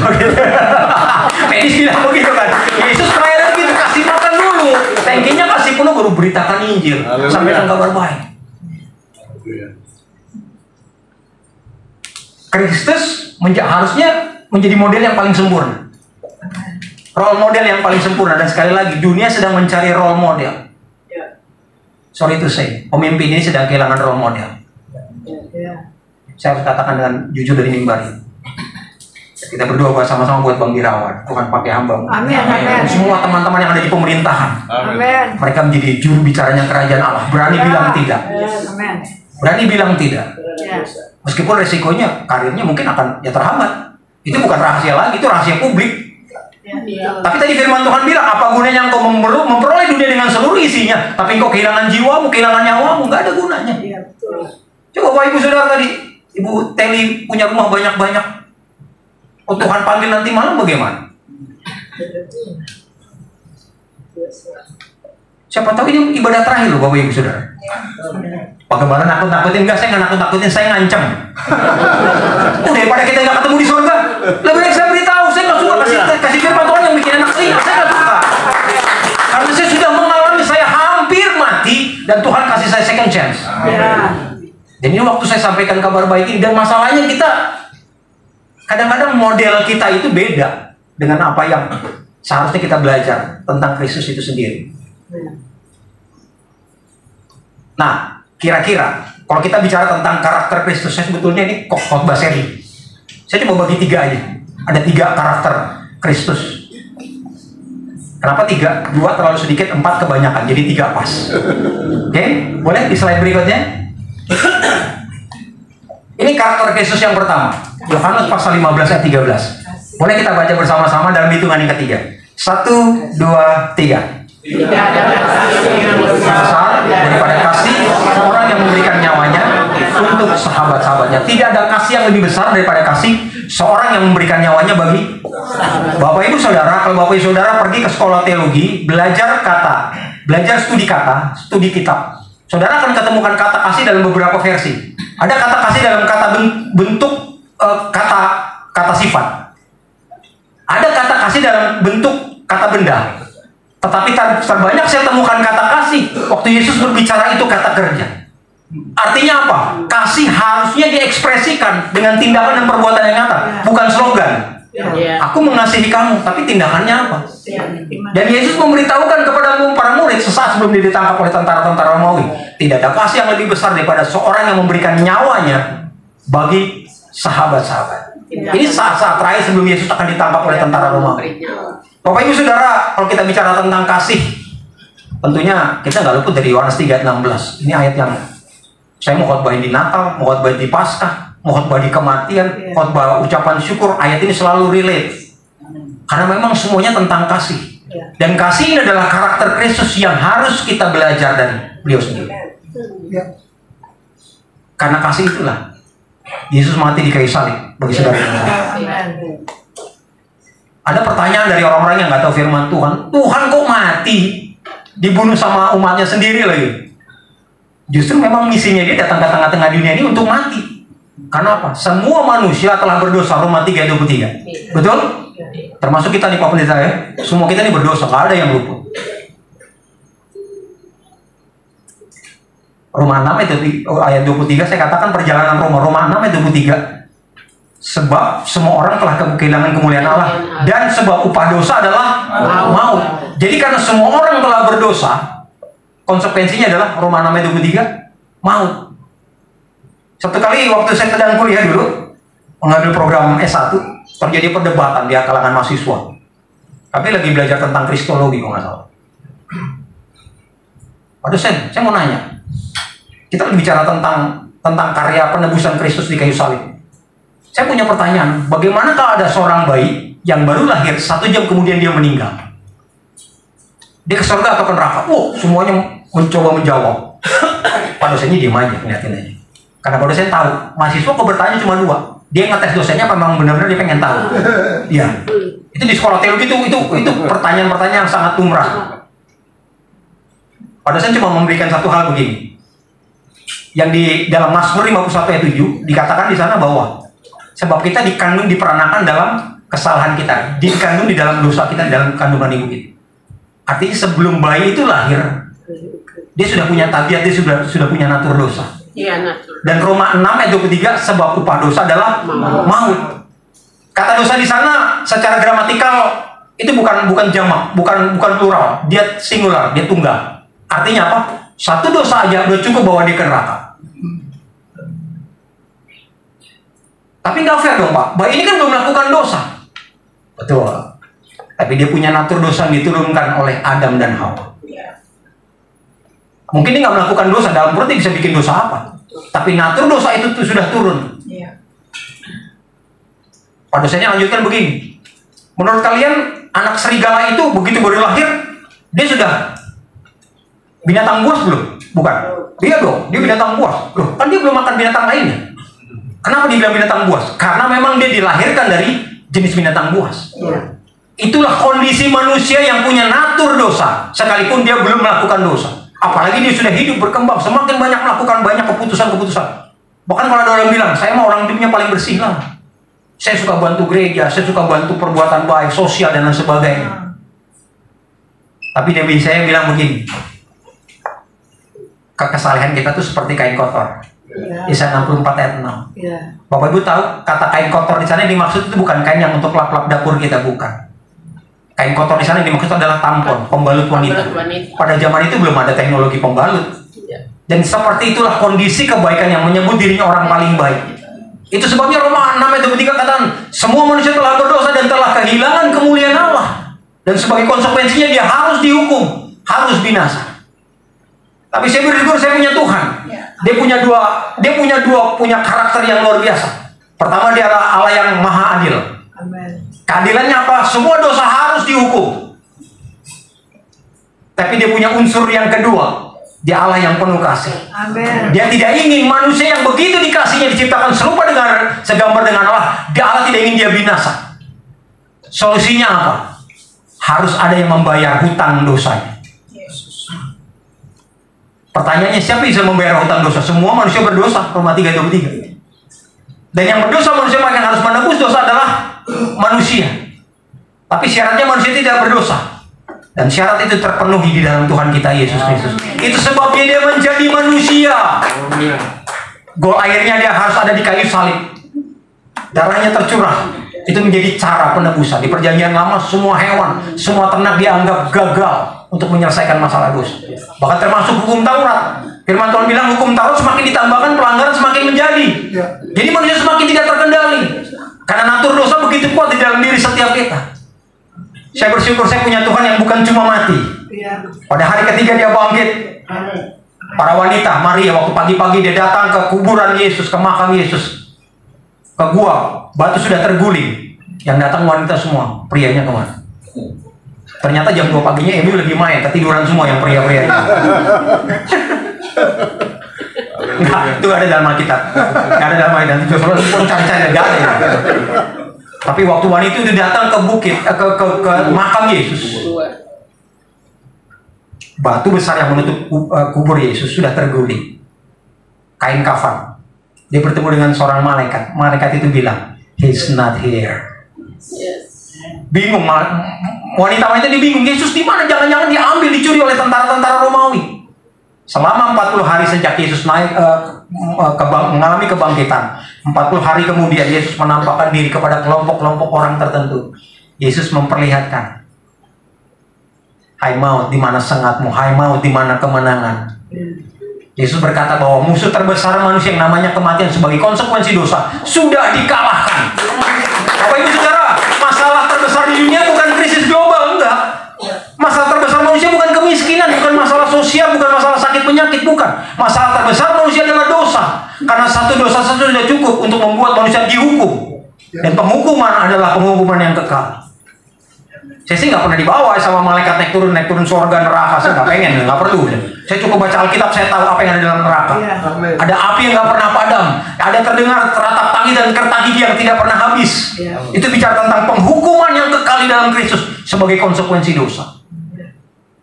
Medis bilang begitu kan. Yesus terakhir gitu, kasih makan dulu. Tangkinya kasih penuh baru beritakan Injil. Sampaikan kabar baik. Kristus harusnya menjadi model yang paling sempurna. Role model yang paling sempurna. Dan sekali lagi, dunia sedang mencari role model. Sorry to say, pemimpin ini sedang kehilangan role model. Saya harus katakan dengan jujur dari mimbar ini. Kita berdoa bersama-sama buat Bang Dirawan. Tuhan pakai hamba. Amin, amin. Semua teman-teman yang ada di pemerintahan. Amin. Mereka menjadi juru bicaranya kerajaan Allah. Berani bilang tidak. Amin. Berani bilang tidak. Ya. Meskipun resikonya karirnya mungkin akan terhambat. Itu bukan rahasia lagi, itu rahasia publik. Ya. Tapi tadi firman Tuhan bilang, apa gunanya engkau memperoleh dunia dengan seluruh isinya, tapi engkau kehilangan jiwamu, kehilangan nyawamu, nggak ada gunanya. Iya, betul. Coba Bapak Ibu Saudara tadi, Ibu Teli punya rumah banyak-banyak. Oh, Tuhan panggil nanti malam bagaimana? Siapa tahu ini ibadah terakhir loh Bapak Ibu Saudara. Bagaimana nakut-nakutin? Enggak, saya nggak nakut-nakutin, saya ngancam. Daripada kita nggak ketemu di surga, lebih baik saya beritahu. Saya nggak suka kasih firman Tuhan yang bikin enak telinga. Saya nggak suka. Karena saya sudah mengalami, saya hampir mati dan Tuhan kasih saya second chance. Ya. Dan ini waktu saya sampaikan kabar baik ini, dan masalahnya kita kadang-kadang model kita itu beda dengan apa yang seharusnya kita belajar tentang Kristus itu sendiri. Nah, kira-kira kalau kita bicara tentang karakter Kristus, saya sebetulnya ini khotbah seri. Saya cuma bagi 3 aja. Ada 3 karakter Kristus. Kenapa 3? 2 terlalu sedikit, 4 kebanyakan. Jadi 3 pas. Oke, boleh di slide berikutnya. Ini karakter Kristus yang pertama. Yohanes pasal 15 ayat 13. Boleh kita baca bersama-sama dalam hitungan yang ketiga. 1, 2, 3. Tidak ada kasih yang lebih Besar daripada kasih seorang yang memberikan nyawanya untuk sahabat-sahabatnya. Tidak ada kasih yang lebih besar daripada kasih seorang yang memberikan nyawanya bagi Bapak Ibu Saudara. Kalau Bapak Ibu Saudara pergi ke sekolah teologi, belajar studi kata, studi kitab, Saudara akan ketemukan kata kasih dalam beberapa versi. Ada kata kasih dalam kata bentuk kata sifat. Ada kata kasih dalam bentuk kata benda. Tetapi terbanyak saya temukan kata kasih waktu Yesus berbicara itu kata kerja. Artinya apa? Kasih harusnya diekspresikan dengan tindakan dan perbuatan yang nyata, bukan slogan. Aku mengasihi kamu, tapi tindakannya apa? Dan Yesus memberitahukan kepada para murid sesaat sebelum dia ditangkap oleh tentara-tentara Romawi, tidak ada kasih yang lebih besar daripada seorang yang memberikan nyawanya bagi sahabat-sahabat. Ini saat-saat terakhir sebelum Yesus akan ditangkap oleh tentara Romawi. Bapak Ibu Saudara, kalau kita bicara tentang kasih, tentunya kita nggak luput dari Yohanes 3:16. Ini ayat yang saya mau khotbah di Natal, mau khotbah di Paskah, mau khotbah di kematian, khotbah ucapan syukur. Ayat ini selalu relate, karena memang semuanya tentang kasih. Dan kasih ini adalah karakter Kristus yang harus kita belajar dari beliau sendiri. Karena kasih itulah Yesus mati di kayu salib bagi saudara. Ada pertanyaan dari orang-orang yang nggak tahu firman Tuhan. Tuhan kok mati? Dibunuh sama umatnya sendiri lagi. Justru memang misinya dia datang ke tengah-tengah dunia ini untuk mati. Karena apa? Semua manusia telah berdosa. Roma 3:23. Betul? Termasuk kita nih Pak Pendeta ya. Semua kita ini berdosa. Nggak ada yang luput. Roma 6 ayat 23 saya katakan perjalanan Roma 6 ayat 23. Sebab semua orang telah kehilangan kemuliaan Allah, dan sebab upah dosa adalah maut. Jadi karena semua orang telah berdosa, konsekuensinya adalah Roma 6 ayat 23, maut. Satu kali waktu saya sedang kuliah dulu, mengambil program S1, terjadi perdebatan di kalangan mahasiswa. Tapi lagi belajar tentang kristologi kalau nggak salah. Pak dosen, saya mau nanya. Kita bicara tentang karya penebusan Kristus di kayu salib. Saya punya pertanyaan, bagaimana kalau ada seorang bayi yang baru lahir 1 jam kemudian dia meninggal? Dia ke surga atau ke neraka? Semuanya mencoba menjawab. Pak dosennya diam aja, ngeliatin aja. Karena Pak dosen tahu, mahasiswa kok bertanya cuma 2. Dia ngetes dosennya apa memang benar-benar dia pengen tahu. Iya. Itu di sekolah teologi itu pertanyaan-pertanyaan yang sangat lumrah. Pak dosen cuma memberikan satu hal begini. Yang di dalam Mazmur 51 ayat 7 dikatakan di sana bahwa sebab kita dikandung diperanakan dalam kesalahan kita, dikandung di dalam dosa kita, di dalam kandungan ibu kita. Artinya sebelum bayi itu lahir, dia sudah punya tabiat, dia sudah punya natur dosa. Dan Roma 6 ayat 23, sebab upah dosa adalah maut. Kata dosa di sana secara gramatikal itu bukan jamak, bukan plural, dia singular, dia tunggal. Artinya apa? Satu dosa aja udah cukup bawa dia ke neraka. Tapi nggak fair dong Pak. Bayi ini kan belum melakukan dosa. Betul. Tapi dia punya natur dosa yang diturunkan oleh Adam dan Hawa. Mungkin dia nggak melakukan dosa, dalam perut dia bisa bikin dosa apa. Tapi natur dosa itu tuh sudah turun. Pak dosennya lanjutkan begini. Menurut kalian anak serigala itu begitu baru lahir, dia sudah binatang buas belum? Bukan. Dia dong, dia binatang buas. Loh, kan dia belum makan binatang lainnya. Kenapa dibilang binatang buas? Karena memang dia dilahirkan dari jenis binatang buas. Itulah kondisi manusia yang punya natur dosa, sekalipun dia belum melakukan dosa. Apalagi dia sudah hidup berkembang, semakin banyak melakukan banyak keputusan-keputusan. Bahkan kalau ada orang bilang, saya mau orang hidupnya paling bersih lah. Saya suka bantu gereja, saya suka bantu perbuatan baik, sosial dan lain sebagainya. Tapi Nabi saya bilang begini, kesalahan kita tuh seperti kain kotor. Yesaya 64 ayat 6. Bapak Ibu tahu kata kain kotor di sana yang dimaksud itu bukan kain yang untuk lap-lap dapur kita, bukan. Kain kotor di sana yang dimaksud adalah tampon, pembalut wanita. Pada zaman itu belum ada teknologi pembalut. Dan seperti itulah kondisi kebaikan yang menyebut dirinya orang paling baik. Itu sebabnya Roma 6 ayat 23 katakan, semua manusia telah berdosa dan telah kehilangan kemuliaan Allah. Dan sebagai konsekuensinya dia harus dihukum, harus binasa. Tapi saya bersyukur saya punya Tuhan. Dia punya karakter yang luar biasa. Pertama, dia adalah Allah yang maha adil. Keadilannya apa? Semua dosa harus dihukum. Tapi dia punya unsur yang kedua. Dia Allah yang penuh kasih. Dia tidak ingin manusia yang begitu dikasihnya diciptakan segambar dengan Allah. Allah tidak ingin dia binasa. Solusinya apa? Harus ada yang membayar hutang dosanya. Pertanyaannya, siapa yang bisa membayar hutang dosa? Semua manusia berdosa. Roma 3:23. Dan yang berdosa manusia yang harus menebus dosa adalah manusia. Tapi syaratnya manusia tidak berdosa. Dan syarat itu terpenuhi di dalam Tuhan kita Yesus Kristus. Itu sebabnya dia menjadi manusia. Gol airnya dia harus ada di kayu salib. Darahnya tercurah. Itu menjadi cara penebusan. Di perjanjian lama semua hewan, semua ternak dianggap gagal untuk menyelesaikan masalah dosa. Bahkan termasuk hukum Taurat. Firman Tuhan bilang hukum Taurat semakin ditambahkan, pelanggaran semakin menjadi. Jadi manusia semakin tidak terkendali. Karena natur dosa begitu kuat di dalam diri setiap kita. Saya bersyukur saya punya Tuhan yang bukan cuma mati. Pada hari ketiga dia bangkit. Para wanita, Maria waktu pagi-pagi dia datang ke kuburan Yesus, ke makam Yesus, ke gua, batu sudah terguling. Yang datang wanita semua, prianya kemana? Ternyata jam 2 paginya Emi lagi main, ketiduran semua yang pria-pria itu. Enggak, itu ada dalam Alkitab. Enggak ada dalam Alkitab. Itu pun cari-cari enggak ada. Tapi waktu wanita itu datang ke bukit, ke makam Yesus, batu besar yang menutup kubur Yesus sudah terguling. Kain kafan. Dia bertemu dengan seorang malaikat. Malaikat itu bilang, "He's not here." Bingung, wanita-wanita ini bingung. Yesus di mana? Jangan-jangan diambil, dicuri oleh tentara-tentara Romawi. Selama 40 hari sejak Yesus naik mengalami kebangkitan, 40 hari kemudian Yesus menampakkan diri kepada kelompok-kelompok orang tertentu. Yesus memperlihatkan, hai maut, di mana sengatmu? Hai maut, di mana kemenangan? Yesus berkata bahwa musuh terbesar manusia yang namanya kematian sebagai konsekuensi dosa sudah dikalahkan. Bapak Ibu Saudara, masalah terbesar di dunia bukan krisis global, enggak. Masalah terbesar manusia bukan kemiskinan, bukan masalah sosial, bukan masalah sakit penyakit, bukan. Masalah terbesar manusia adalah dosa. Karena satu dosa saja sudah cukup untuk membuat manusia dihukum. Dan penghukuman adalah penghukuman yang kekal. Saya sih nggak pernah dibawa sama malaikat naik turun surga neraka. Saya nggak pengen, nggak perlu. Saya cukup baca Alkitab, saya tahu apa yang ada dalam neraka. Ada api yang nggak pernah padam. Ada terdengar teratap tangis dan kerta gigi yang tidak pernah habis. Itu bicara tentang penghukuman yang kekal di dalam Kristus sebagai konsekuensi dosa.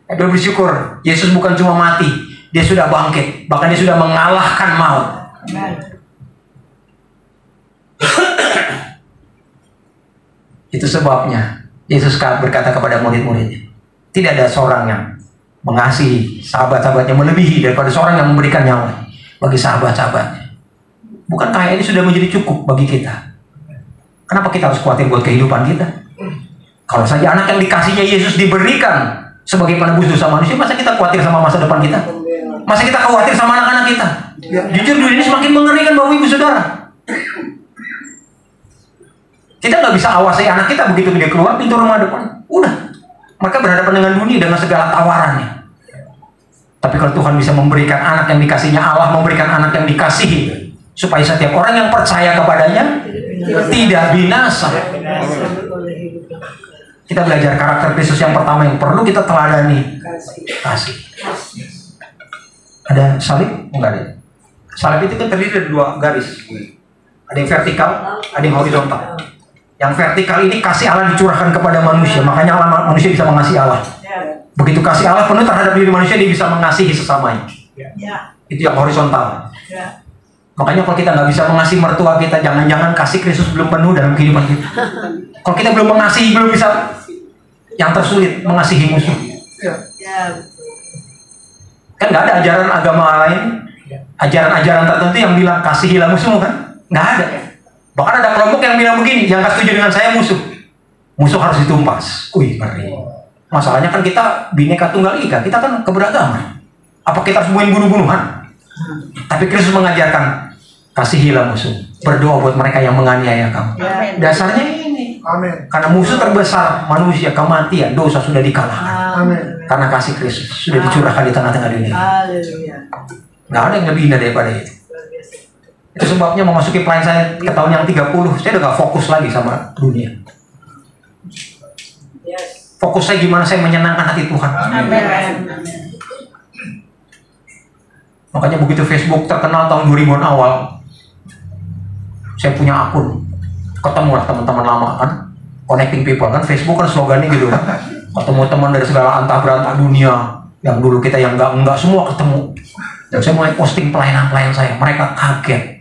Saya bersyukur Yesus bukan cuma mati, dia sudah bangkit, bahkan dia sudah mengalahkan maut. Itu sebabnya Yesus berkata kepada murid-muridnya, tidak ada seorang yang mengasihi sahabat-sahabatnya melebihi daripada seorang yang memberikan nyawa bagi sahabat-sahabatnya. Bukankah ini sudah menjadi cukup bagi kita? Kenapa kita harus khawatir buat kehidupan kita? Kalau saja anak yang dikasihnya Yesus diberikan sebagai penebus dosa manusia, masa kita khawatir sama masa depan kita? Masa kita khawatir sama anak-anak kita? Jujur dunia ini semakin mengerikan Bapak Ibu Saudara. Kita nggak bisa awasi anak kita begitu dia keluar pintu rumah depan. Udah. Mereka berhadapan dengan dunia dengan segala tawarannya. Tapi kalau Tuhan bisa memberikan anak yang dikasihnya Allah, memberikan anak yang dikasihi, supaya setiap orang yang percaya kepadanya tidak binasa. Kita belajar karakter Kristus yang pertama yang perlu kita teladani, kasih. Ada salib? Enggak ada. Salib itu kan terdiri dari 2 garis. Ada yang vertikal, ada yang horizontal. Yang vertikal ini kasih Allah dicurahkan kepada manusia, makanya manusia bisa mengasihi Allah. Begitu kasih Allah penuh terhadap diri manusia, dia bisa mengasihi sesamanya. Itu yang horizontal. Makanya kalau kita nggak bisa mengasihi mertua kita, jangan-jangan kasih Kristus belum penuh dalam kehidupan kita. Kalau kita belum mengasihi, belum bisa. Yang tersulit mengasihi musuh. Kan nggak ada ajaran agama lain, ajaran-ajaran tertentu yang bilang kasihilah musuhmu, kan? Nggak ada. Bahkan ada kelompok yang bilang begini, yang nggak setuju dengan saya musuh harus ditumpas. Wih, ngeri. Masalahnya kan kita bineka tunggal ika, kita kan keberagaman. Apa kita harus bunuh-bunuhan? Tapi Kristus mengajarkan kasihilah musuh, berdoa buat mereka yang menganiaya kamu. Dasarnya ini. Amin. Karena musuh terbesar manusia, kematian, dosa sudah dikalahkan. Amin. Karena kasih Kristus sudah dicurahkan di tengah-tengah dunia. Nggak ada yang lebih indah daripada itu. Itu sebabnya memasuki pelayan saya ke tahun yang 30, saya udah gak fokus lagi sama dunia. Fokus saya gimana saya menyenangkan hati Tuhan. Makanya begitu Facebook terkenal tahun 2000-an awal, saya punya akun. Ketemulah teman-teman lama kan, connecting people kan, Facebook kan slogannya gitu kan. Ketemu teman dari segala antah berantah dunia, yang dulu kita yang enggak semua ketemu. Dan saya mulai posting pelayanan saya, mereka kaget.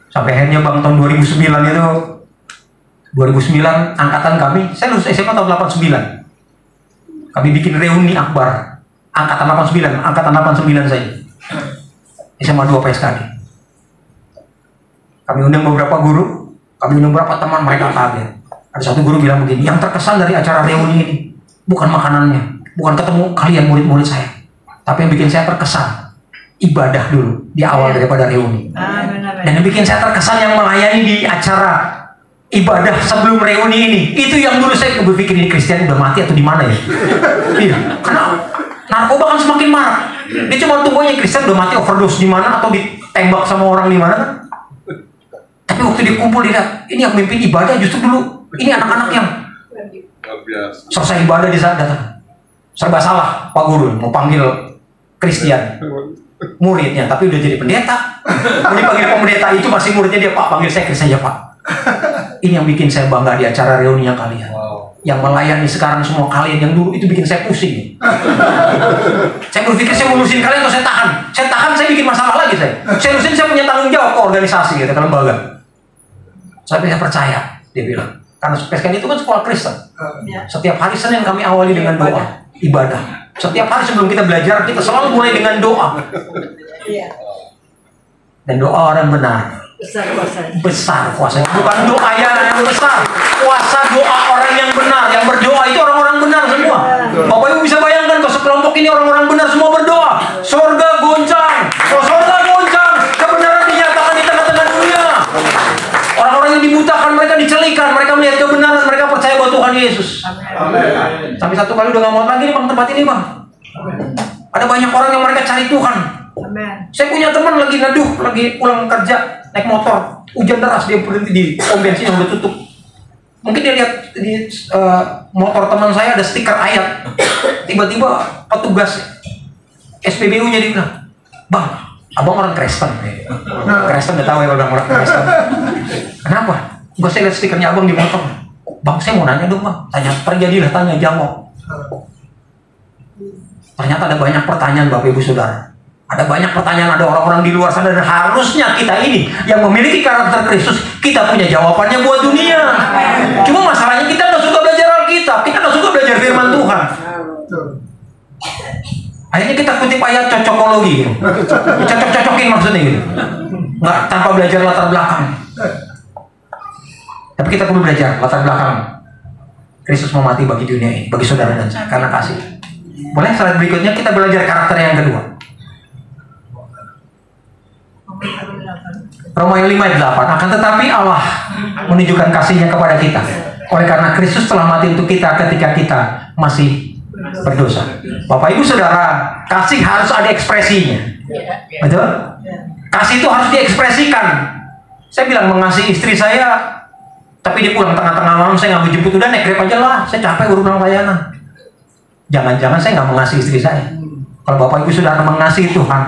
Sampai akhirnya Bang tahun 2009 itu, 2009 angkatan kami, saya lulus SMA tahun 89. Kami bikin reuni akbar angkatan 89 saya. SMA 2 PSKD. Kami undang beberapa guru, kami undang beberapa teman, mereka kaget. Ada satu guru bilang begini, yang terkesan dari acara reuni ini bukan makanannya, bukan ketemu kalian murid-murid saya, tapi yang bikin saya terkesan ibadah dulu di awal daripada reuni. Dan yang bikin saya terkesan yang melayani di acara ibadah sebelum reuni ini, itu yang dulu saya berpikir ini Kristen udah mati atau di mana ya? Iya, karena narkoba kan semakin marak. Dia cuma tunggu aja Kristen udah mati overdose di mana atau ditembak sama orang di mana kan? Tapi waktu dikumpul dia, ini yang mimpin ibadah justru dulu ini anak-anak yang selesai ibadah di saat datang. Serba salah Pak Guru mau panggil Kristen muridnya, tapi udah jadi pendeta. Mau dipanggil pendeta itu masih muridnya dia, Pak panggil saya Kristen aja Pak. Ini yang bikin saya bangga di acara reuni yang kalian. Yang melayani sekarang semua kalian yang dulu itu bikin saya pusing. Saya berpikir saya ngurusin kalian atau saya tahan. Saya bikin masalah lagi saya. Saya punya tanggung jawab ke organisasi gitu, ke lembaga. Sampai saya percaya, dia bilang. Karena PSKN itu kan sekolah Kristen. Setiap hari Senin kami awali dengan doa, ibadah. Setiap hari sebelum kita belajar, kita selalu mulai dengan doa. Dan doa orang benar besar kuasanya. Bukan doa yang besar, kuasa doa orang yang benar. Yang berdoa itu orang-orang benar semua. Bapak Ibu bisa bayangkan kalau sekelompok ini orang-orang benar semua berdoa, surga goncang. Kalau surga goncang, kebenaran dinyatakan di tengah-tengah dunia. Orang-orang yang dibutakan, mereka dicelikan, mereka melihat kebenaran, mereka percaya bahwa Tuhan Yesus. Amen. Sampai satu kali udah gak mau lagi nih Bang tempat ini Bang. Amen. Ada banyak orang yang mereka cari Tuhan. Amen. Saya punya teman lagi neduh, lagi pulang kerja, naik motor, hujan deras, dia berhenti di pom bensin yang udah tutup. Mungkin dia lihat di motor teman saya ada stiker ayat. Tiba-tiba petugas SPBU-nya dia bilang, Bang, abang orang Kristen. Kristen udah tahu ya abang orang Kristen. Kenapa? Gue saya lihat stikernya abang di motor. Bang, saya mau nanya dong Bang. Terjadilah tanya jawab. Ternyata ada banyak pertanyaan Bapak Ibu Saudara. Ada banyak pertanyaan, ada orang-orang di luar sana, dan harusnya kita ini yang memiliki karakter Kristus, kita punya jawabannya buat dunia. Cuma masalahnya kita nggak suka belajar Alkitab, kita nggak suka belajar firman Tuhan. Akhirnya kita kutip ayat cocokologi, cocok-cocokin maksudnya gitu, nggak tanpa belajar latar belakang. Tapi kita perlu belajar latar belakang. Kristus mau mati bagi dunia ini, bagi saudara dan saya, karena kasih. Boleh slide berikutnya kita belajar karakter yang kedua. Roma 5 ayat 8. Akan tetapi Allah menunjukkan kasihnya kepada kita. Oleh karena Kristus telah mati untuk kita ketika kita masih berdosa. Bapak Ibu Saudara, kasih harus ada ekspresinya. Betul? Kasih itu harus diekspresikan. Saya bilang mengasihi istri saya, tapi dia pulang tengah-tengah malam, saya nggak menjemput, udah naik Grab aja lah, saya capek urusan layanan. Jangan-jangan saya nggak mengasihi istri saya. Kalau Bapak Ibu Saudara mengasihi Tuhan,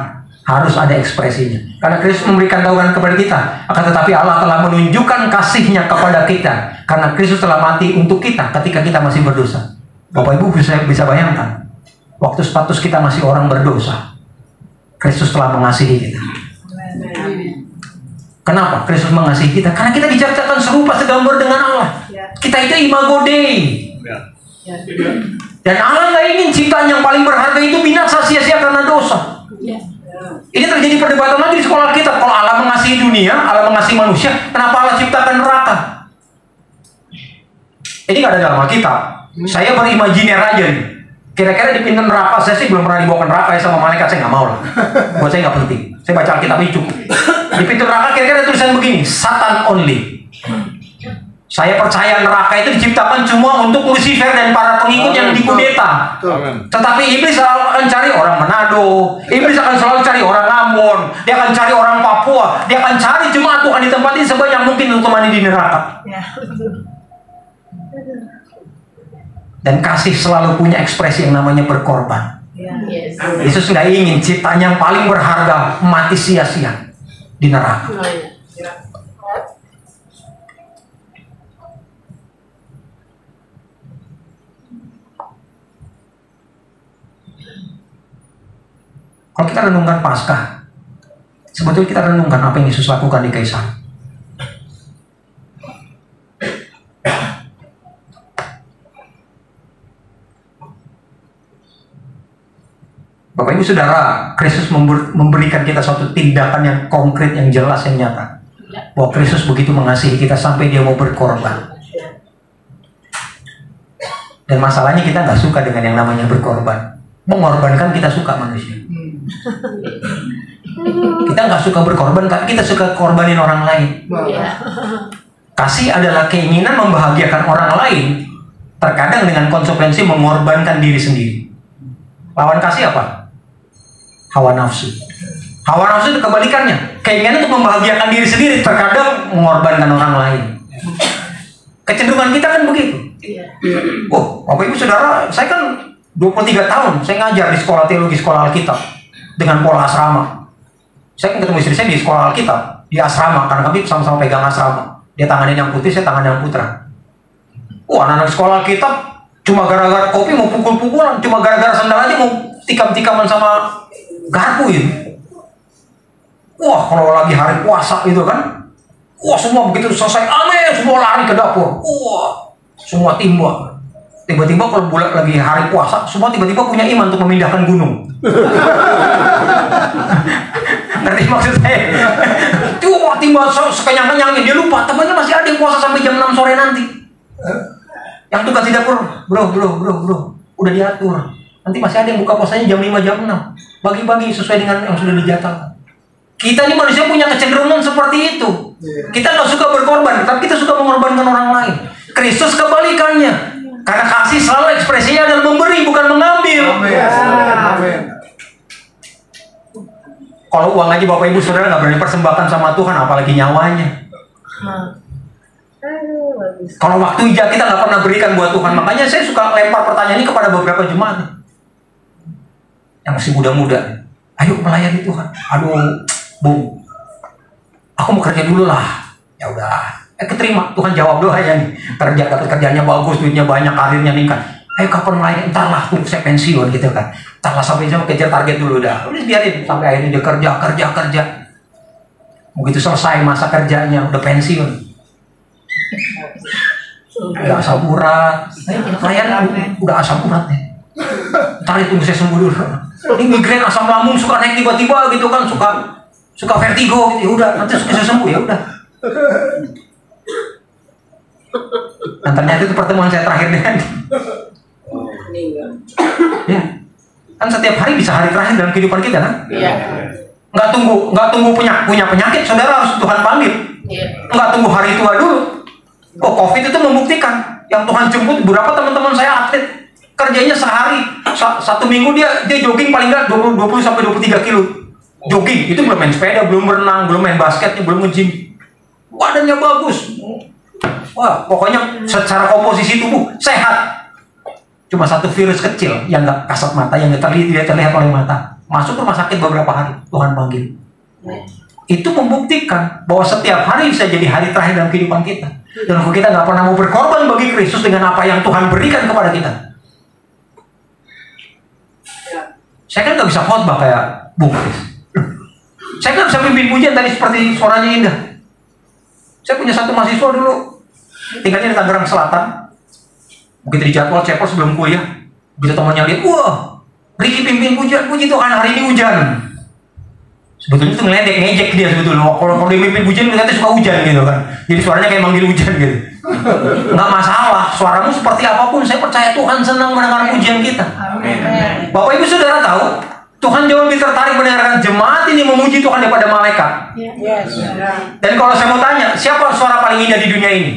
harus ada ekspresinya. Karena Kristus memberikan tawaran kepada kita, akan tetapi Allah telah menunjukkan kasih-Nya kepada kita, karena Kristus telah mati untuk kita ketika kita masih berdosa. Bapak Ibu bisa bayangkan, waktu status kita masih orang berdosa, Kristus telah mengasihi kita. Kenapa Kristus mengasihi kita? Karena kita diciptakan serupa segambar dengan Allah. Kita itu imago Dei. Dan Allah nggak ingin ciptaan yang paling berharga itu binasa sia-sia karena dosa. Ini terjadi perdebatan lagi di sekolah kita. Kalau Allah mengasihi dunia, Allah mengasihi manusia, kenapa Allah ciptakan neraka? Ini nggak ada dalam Alkitab. Saya berimajiner aja nih. Kira-kira di pintu neraka, saya sih belum pernah dibawa ke neraka ya sama malaikat, saya nggak mau lah. Buat saya nggak penting. Saya baca Alkitab itu cukup. Di pintu neraka kira-kira tulisan begini, Satan only. Saya percaya neraka itu diciptakan cuma untuk Lucifer dan para pengikut yang dikudeta. Tetapi iblis akan cari orang Manado, iblis akan selalu cari orang Ambon, dia akan cari orang Papua, dia akan cari jemaat Tuhan di tempat ini sebanyak mungkin untuk mandi di neraka. Dan kasih selalu punya ekspresi yang namanya berkorban. Yesus nggak ingin ciptanya yang paling berharga mati sia-sia di neraka. Kalau kita renungkan Paskah, sebetulnya kita renungkan apa yang Yesus lakukan di Kaisar. Bapak Ibu Saudara, Kristus memberikan kita suatu tindakan yang konkret, yang jelas, yang nyata. Bahwa Kristus begitu mengasihi kita sampai Dia mau berkorban. Dan masalahnya kita nggak suka dengan yang namanya berkorban. Mengorbankan kita suka manusia. Kita nggak suka berkorban, tapi kita suka korbanin orang lain. Kasih adalah keinginan membahagiakan orang lain, terkadang dengan konsekuensi mengorbankan diri sendiri. Lawan kasih apa? Hawa nafsu. Hawa nafsu itu kebalikannya, keinginan untuk membahagiakan diri sendiri, terkadang mengorbankan orang lain. Kecenderungan kita kan begitu. Oh, Bapak Ibu Saudara, saya kan 23 tahun saya ngajar di sekolah teologi, sekolah Alkitab dengan pola asrama. Saya kan ketemu istri saya di sekolah Alkitab, di asrama, karena kami sama-sama pegang asrama. Dia tanganin yang putih, saya tangan yang putra. Anak-anak sekolah Alkitab cuma gara-gara kopi mau pukul-pukulan, cuma gara-gara sandal aja mau tikam-tikaman sama garpu itu. Kalau lagi hari puasa gitu kan, semua begitu selesai, amin, semua lari ke dapur. Semua timba. Tiba-tiba kalau bulan lagi hari puasa, semua tiba-tiba punya iman untuk memindahkan gunung. Ngerti maksud saya? Tiba sekenyang-kenyangnya, dia lupa temannya masih ada yang puasa sampai jam 6 sore nanti. Yang tugas di dapur, bro, udah diatur. Nanti masih ada yang buka puasanya jam 5, jam 6. Bagi-bagi sesuai dengan yang sudah dijadwalkan. Kita ini manusia punya kecenderungan seperti itu. Kita nggak suka berkorban, tapi kita suka mengorbankan orang lain. Kristus kebalikannya. Karena kasih selalu ekspresinya adalah memberi, bukan mengambil. Amin. Kalau uang aja Bapak Ibu Saudara nggak berani persembahkan sama Tuhan, apalagi nyawanya. Kalau waktu ijazah kita nggak pernah berikan buat Tuhan, makanya saya suka lempar pertanyaan ini kepada beberapa jemaat yang masih muda-muda. Ayo melayani Tuhan. Aduh, Bu, aku mau kerja dulu lah. Ya udah. Keterima, Tuhan jawab doanya nih. Kerja, dapat kerjanya bagus, duitnya banyak, karirnya meningkat. Ayo kapan melayani? Entarlah, tunggu saya pensiun gitu kan. Entarlah sampai saya kejar target dulu dah. Udah biarin sampai akhirnya dia kerja. Begitu selesai masa kerjanya, udah pensiun. Udah asam urat. Klien udah asam urat nih. Entar tunggu saya sembuh dulu. Ini migrain, asam lambung suka naik tiba-tiba gitu kan, suka vertigo gitu. Ya udah, nanti saya sembuh ya udah. Dan ternyata itu pertemuan saya terakhir dengan ya, kan setiap hari bisa hari terakhir dalam kehidupan kita kan? Nggak tunggu punya penyakit, saudara harus Tuhan panggil. Nggak tunggu hari tua dulu, Oh, COVID itu membuktikan. Yang Tuhan jemput, beberapa teman-teman saya atlet, kerjanya sehari, satu minggu dia jogging paling nggak 20 sampai 23 kilo. Jogging, itu belum main sepeda, belum berenang, belum main basketnya, belum nge-gym. Badannya bagus. Wah, pokoknya secara komposisi tubuh sehat. Cuma satu virus kecil yang nggak kasat mata, yang tidak terlihat oleh mata, masuk rumah sakit beberapa hari. Tuhan panggil. Itu membuktikan bahwa setiap hari bisa jadi hari terakhir dalam kehidupan kita. Dan kalau kita nggak pernah mau berkorban bagi Kristus dengan apa yang Tuhan berikan kepada kita. Saya kan nggak bisa khotbah kayak Bung Kris. Saya nggak bisa pimpin pujian tadi seperti suaranya indah. Saya punya satu mahasiswa dulu, tinggalnya di Tangerang Selatan. Begitu dijadwal cepol sebelum kuliah, begitu temannya lihat, wah, Ricky pimpin pujian, puji Tuhan hari ini hujan. Sebetulnya itu ngeledek, ngejek dia sebetulnya. Kalau dia mimpin hujan, kita suka hujan gitu kan. Jadi suaranya kayak manggil hujan gitu. Nggak masalah, suaramu seperti apapun, saya percaya Tuhan senang mendengar pujian kita. Amin. Bapak Ibu Saudara tahu, Tuhan jauh lebih tertarik mendengarkan jemaat ini memuji Tuhan daripada malaikat. Yes. Dan kalau saya mau tanya, siapa suara paling indah di dunia ini?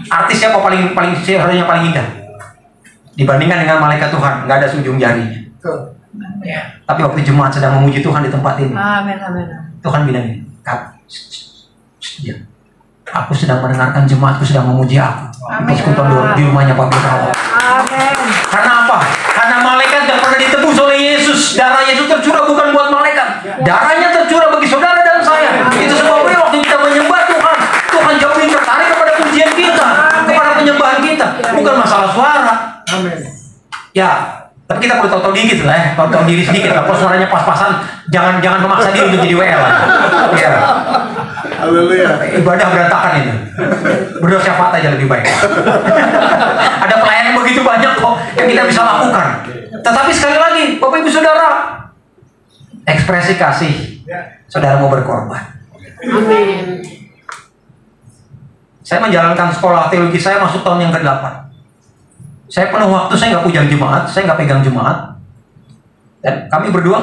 Artis siapa suaranya paling indah? Dibandingkan dengan malaikat Tuhan, nggak ada seujung jarinya. Tapi waktu jemaat sedang memuji Tuhan di tempat ini, Amin. Amin. Tuhan bilang ini, diam. Aku sedang mendengarkan jemaatku sedang memuji aku. Persekutuan di rumahnya Pak Birawa. Amin. Karena apa? Karena malaikat yang pernah ditebus oleh Yesus. Darah Yesus tercurah bukan buat malaikat. Darahnya tercurah bagi saudara dan saya. Itu sebabnya waktu kita menyembah Tuhan, Tuhan jauh lebih tertarik kepada pujian kita, kepada penyembahan kita, bukan masalah suara. Amin. Ya, tapi kita perlu tahu dikit lah ya, tahu diri sedikit lah. Kalau suaranya pas-pasan, jangan memaksa diri untuk jadi WL lah. Ya. Haleluya. Ibadah berantakan itu. Berdoa syafaat aja lebih baik. Ada pelayanan begitu banyak kok yang kita bisa lakukan. Tetapi sekali lagi, Bapak Ibu Saudara, ekspresi kasih saudara mau berkorban. Amin. Saya menjalankan sekolah teologi saya masuk tahun yang ke-8. Saya penuh waktu, saya nggak punya jemaat, saya nggak pegang jemaat. Dan kami berdua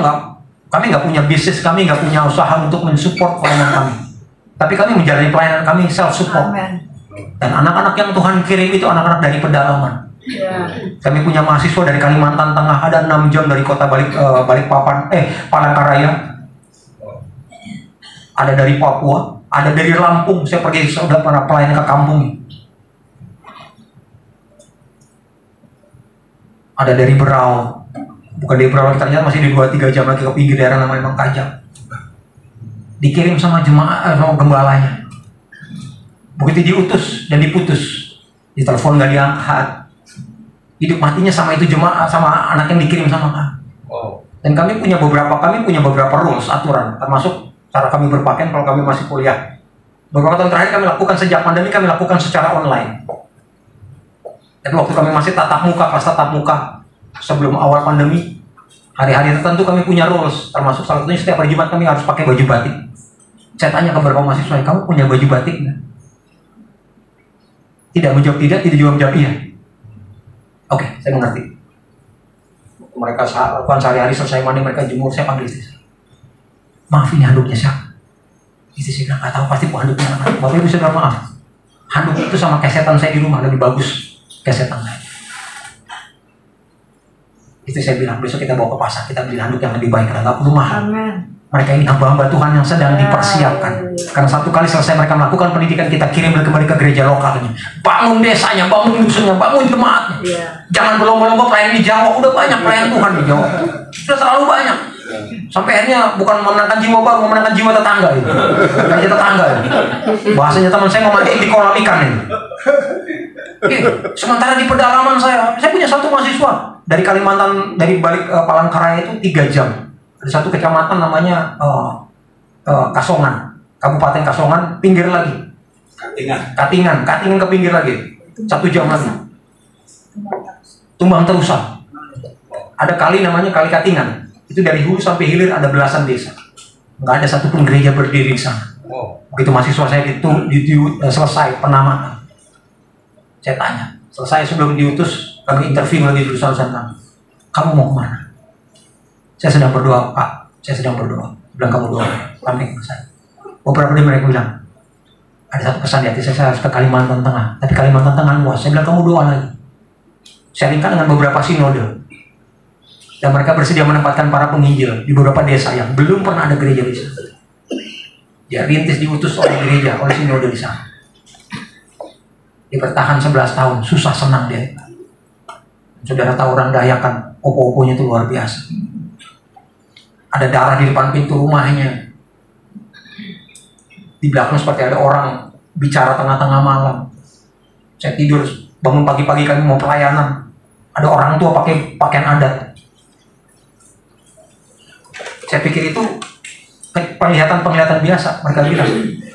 kami nggak punya bisnis, kami nggak punya usaha untuk mensupport pelayanan kami. Tapi kami menjalani pelayanan kami self-support. Amin. Dan anak-anak yang Tuhan kirim itu anak-anak dari pedalaman. Ya. Kami punya mahasiswa dari Kalimantan Tengah, ada 6 jam dari kota Balikpapan, Palangkaraya. Ada dari Papua, ada dari Lampung. Saya sudah pernah pelayan ke kampung. Ada dari Berau, bukan dari Berau, ternyata masih di 2-3 jam lagi ke pinggir daerah namanya Mangkajang. Dikirim sama jemaah, sama gembalanya. Begitu diutus dan diputus, ditelepon nggak diangkat, hidup matinya sama itu jemaah, sama anak yang dikirim sama kami. Dan kami punya beberapa rules, aturan, termasuk cara kami berpakaian kalau kami masih kuliah. Beberapa tahun terakhir kami lakukan sejak pandemi, kami lakukan secara online. Tapi waktu kami masih tatap muka, kelas tatap muka, sebelum awal pandemi, hari-hari tertentu kami punya rules, termasuk salah satunya setiap hari Jumat kami harus pakai baju batik. Saya tanya ke beberapa mahasiswa, kamu punya baju batik nggak? Tidak menjawab tidak jawab iya. Oke, saya mengerti. Mereka lakukan sehari-hari, selesai mandi mereka jemur, saya panggil istri. Maaf, ini handuknya siapa? Istri saya bilang, nggak tahu, pasti handuknya anak. Bapak Ibu Saudara, maaf. Handuk itu sama kesetan saya di rumah lebih bagus kesetan saya. Istri saya bilang, besok kita bawa ke pasar, kita beli handuk yang lebih baik, karena nggak perlu mahal. Amin. Mereka ini hamba-hamba Tuhan yang sedang dipersiapkan. Karena satu kali selesai mereka melakukan pendidikan, kita kirim kembali ke gereja lokalnya. Bangun desanya, bangun dusunnya, bangun jemaatnya. Iya. Jangan berlomba-lomba pelayan di Jawa. Udah banyak pelayan Tuhan di Jawa. Sudah terlalu banyak. Sampai akhirnya bukan memenangkan jiwa baru, memenangkan jiwa tetangga itu. Gereja tetangga itu. Bahasanya teman saya memandiin di kolam ikan ini. Sementara di pedalaman saya punya satu mahasiswa dari Kalimantan, dari balik Palangkaraya itu 3 jam. Ada satu kecamatan namanya Kasongan, Kabupaten Kasongan, pinggir lagi. Katingan ke pinggir lagi. 1 jam lagi. Tumbang Terusan. Ada kali namanya Kali Katingan. Itu dari hulu sampai hilir ada belasan desa. Nggak ada satupun gereja berdiri di sana. Begitu mahasiswa saya selesai penamatan. Saya tanya, selesai sebelum diutus, kami interview lagi di perusahaan sana. Kamu mau kemana? Saya sedang berdoa, Pak. Saya sedang berdoa. Bilang, kamu doa. Kami saya. Beberapa hari mereka bilang, Ada satu pesan di hati saya harus ke Kalimantan Tengah. Tapi Kalimantan Tengah luas. Saya bilang kamu doa lagi. Saya ringkan dengan beberapa sinode. Dan mereka bersedia menempatkan para penginjil di beberapa desa yang belum pernah ada gereja di sana. Dia rintis diutus oleh gereja, oleh sinode di sana. Dia bertahan 11 tahun, susah senang dia. Saudara tahu orang Dayak kan, opo-oponya itu luar biasa. Ada darah di depan pintu rumahnya. Di belakang seperti ada orang bicara tengah-tengah malam. Saya tidur, bangun pagi-pagi kami mau pelayanan. Ada orang tua pakai pakaian adat. Saya pikir itu penglihatan biasa. Mereka bilang,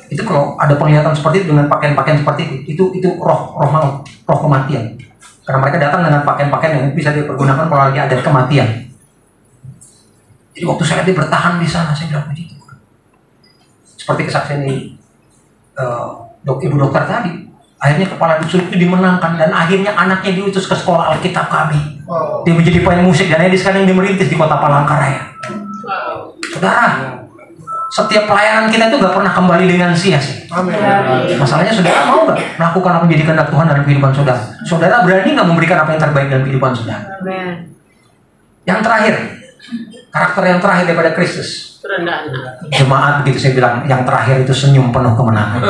itu kalau ada penglihatan seperti itu dengan pakaian-pakaian seperti itu roh maut, roh kematian. Karena mereka datang dengan pakaian-pakaian yang bisa dipergunakan kalau lagi ada kematian. Jadi waktu saya dia bertahan di sana, saya bilang begitu. Seperti kesaksian ibu dokter tadi, akhirnya kepala dusun itu dimenangkan dan akhirnya anaknya diutus ke sekolah Alkitab kami. Dia menjadi pemain musik dan dia sekarang dia merintis di kota Palangkaraya. Saudara, setiap pelayanan kita itu gak pernah kembali dengan sia-sia. Masalahnya saudara mau gak melakukan apa yang menjadi kehendak Tuhan dalam kehidupan saudara? Saudara berani gak memberikan apa yang terbaik dalam kehidupan saudara? Yang terakhir, karakter yang terakhir daripada Kristus. Jemaat begitu saya bilang, yang terakhir itu senyum penuh kemenangan.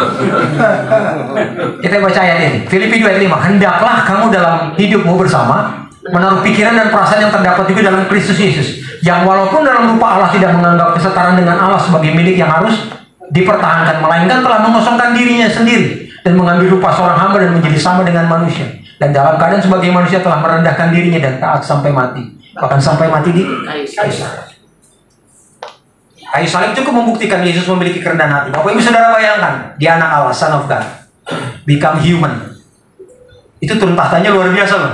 Kita baca ayat ini, Filipi 2 ayat 5. Hendaklah kamu dalam hidupmu bersama menaruh pikiran dan perasaan yang terdapat juga dalam Kristus Yesus, yang walaupun dalam rupa Allah tidak menganggap kesetaraan dengan Allah sebagai milik yang harus dipertahankan, melainkan telah mengosongkan dirinya sendiri dan mengambil rupa seorang hamba dan menjadi sama dengan manusia, dan dalam keadaan sebagai manusia telah merendahkan dirinya dan taat sampai mati, bahkan sampai mati di kayu salib. Kayu salib cukup membuktikan Yesus memiliki kerendahan hati. Bapak Ibu Saudara bayangkan, dia anak Allah, Son of God, become human. Itu turun tahtanya luar biasa loh.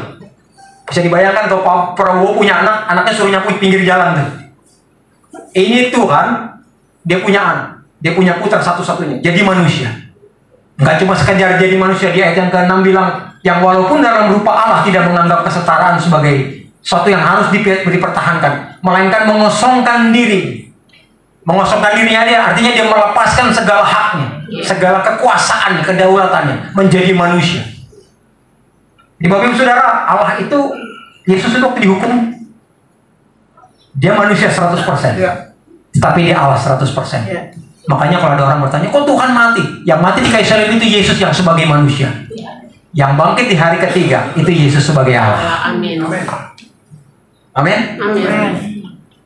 Bisa dibayangkan kalau Pak Prabowo punya anak, anaknya suruh nyapu pinggir jalan tuh. Ini Tuhan, dia punya anak, dia punya putra satu-satunya, jadi manusia. Enggak cuma sekedar jadi manusia, dia ayat yang ke-6 bilang, yang walaupun dalam rupa Allah tidak menganggap kesetaraan sebagai sesuatu yang harus dipertahankan, melainkan mengosongkan diri. Mengosongkan dirinya dia, artinya dia melepaskan segala haknya, segala kekuasaannya, kedaulatannya, menjadi manusia. Di Bapak Ibu Saudara, Allah itu, Yesus itu waktu dihukum, dia manusia 100%, tapi dia Allah 100%. Makanya kalau ada orang bertanya, kok Tuhan mati? Yang mati di kayu salib itu Yesus yang sebagai manusia. Yang bangkit di hari ketiga, itu Yesus sebagai Allah. Amin. Amin. Amin.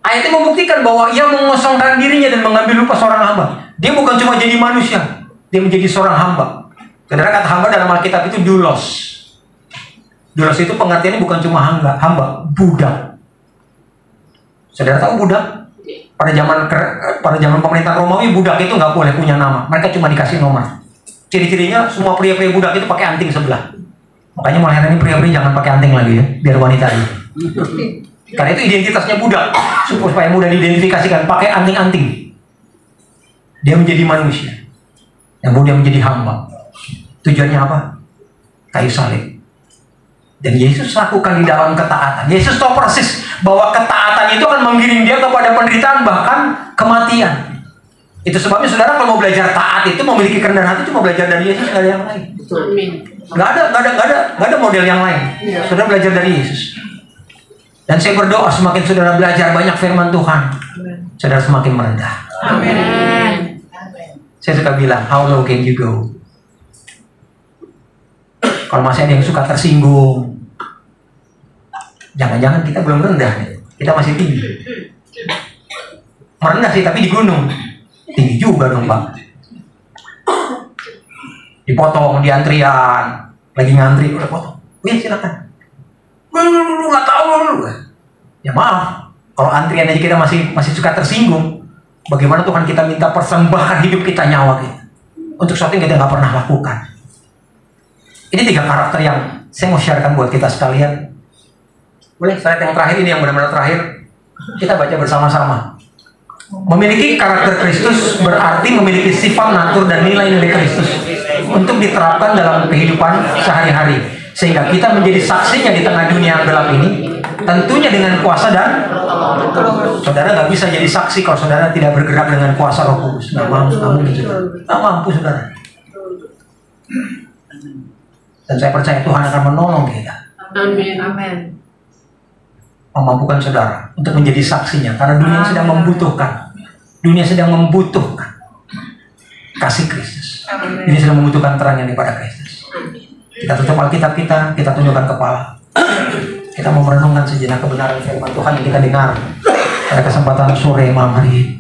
Ayat ini membuktikan bahwa ia mengosongkan dirinya dan mengambil rupa seorang hamba. Dia bukan cuma jadi manusia, dia menjadi seorang hamba. Saudara, kata hamba dalam Alkitab itu doulos. Doulos itu pengertiannya bukan cuma hamba, budak. Saudara tahu budak? Pada zaman pemerintahan Romawi, budak itu nggak boleh punya nama. Mereka cuma dikasih nomor. Ciri-cirinya semua pria-pria budak itu pakai anting sebelah. Makanya mulai hari ini pria-pria jangan pakai anting lagi ya, biar wanita aja. Karena itu identitasnya budak, supaya mudah diidentifikasikan, pakai anting-anting. Dia menjadi manusia, yang kemudian menjadi hamba. Tujuannya apa? Kayu salib. Dan Yesus lakukan di dalam ketaatan. Yesus tahu persis bahwa ketaatan itu akan mengiring dia kepada penderitaan, bahkan kematian. Itu sebabnya saudara kalau mau belajar taat itu memiliki kerendahan hati, cuma belajar dari Yesus, nggak ada yang lain. Nggak ada model yang lain. Saudara belajar dari Yesus. Dan saya berdoa semakin saudara belajar banyak firman Tuhan, saudara semakin merendah. Amin. Saya suka bilang, how low can you go? Kalau masih ada yang suka tersinggung, jangan-jangan kita belum rendah nih. Kita masih tinggi. Merendah sih, tapi di gunung. Tinggi juga dong Pak. Dipotong di antrian, lagi ngantri, udah potong. Wih silakan. Lu nggak tahu lu. Ya maaf, kalau antrian aja kita masih suka tersinggung. Bagaimana Tuhan kita minta persembahkan hidup kita, nyawa kita untuk sesuatu yang kita nggak pernah lakukan. Ini 3 karakter yang saya mau sharekan buat kita sekalian. Boleh slide yang terakhir ini yang benar-benar terakhir. Kita baca bersama-sama. Memiliki karakter Kristus berarti memiliki sifat, natur, dan nilai-nilai Kristus untuk diterapkan dalam kehidupan sehari-hari, sehingga kita menjadi saksinya di tengah dunia yang gelap ini, tentunya dengan kuasa dan saudara nggak bisa jadi saksi kalau saudara tidak bergerak dengan kuasa Roh Kudus. Nggak mampu, saudara. Dan saya percaya Tuhan akan menolong kita. Amin. Amin. Memampukan saudara untuk menjadi saksinya. Karena dunia sedang membutuhkan. Dunia sedang membutuhkan kasih Kristus. Dunia sedang membutuhkan terang yang daripada Kristus. Kita tutup Alkitab kita tundukkan kepala. Kita mau merenungkan sejenak kebenaran firman Tuhan yang kita dengar pada kesempatan sore malam hari ini.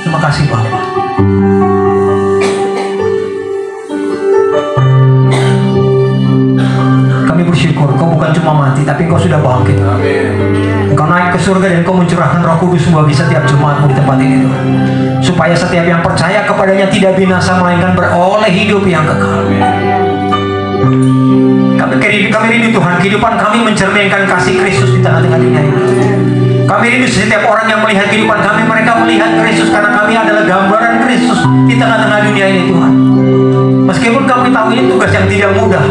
Terima kasih Bapak. Kami bersyukur Kau bukan cuma mati, tapi Kau sudah bangkit. Engkau naik ke surga dan Kau mencurahkan Roh Kudus bagi setiap jemaat-Mu di tempat ini Tuhan. Supaya setiap yang percaya kepadanya tidak binasa, melainkan beroleh hidup yang kekal. Kami rindu Tuhan, kehidupan kami mencerminkan kasih Kristus di tengah-tengah dunia ini. Kami rindu setiap orang yang melihat kehidupan kami, mereka melihat Kristus, karena kami adalah gambaran Kristus di tengah-tengah dunia ini Tuhan. Meskipun kami tahu ini tugas yang tidak mudah,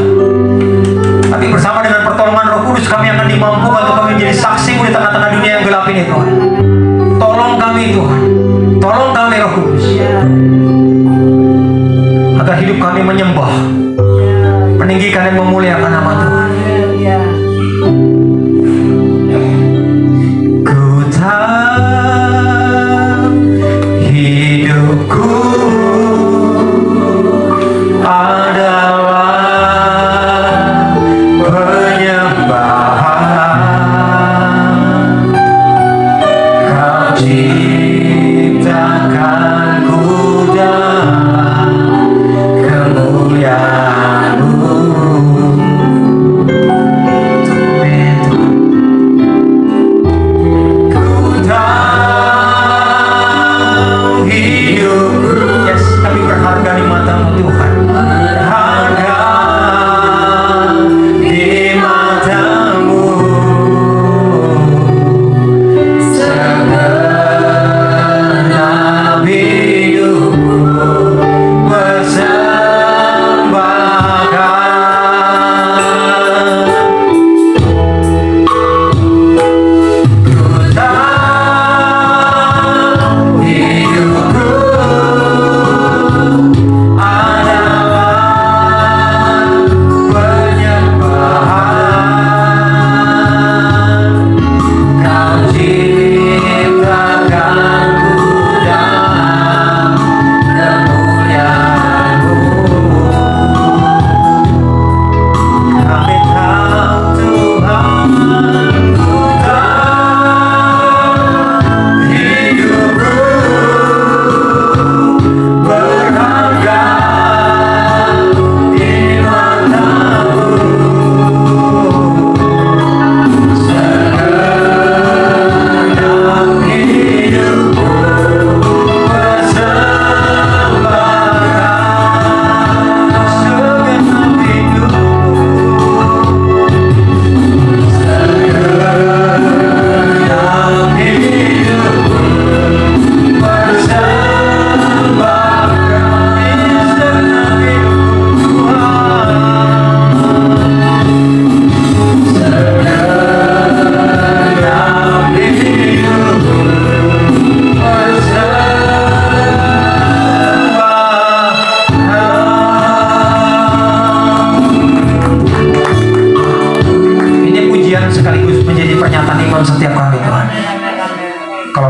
tapi bersama dengan pertolongan Roh Kudus kami akan dimampukan untuk kami menjadi saksi-Mu di tengah-tengah dunia yang gelap ini Tuhan. Tolong kami Tuhan, tolong kami Roh Kudus, agar hidup kami menyembah, meninggikan dan memuliakan nama Tuhan. Ku tahu hidupku adalah penyembahan. Kau ciptakanku dalam kemuliaan-Mu.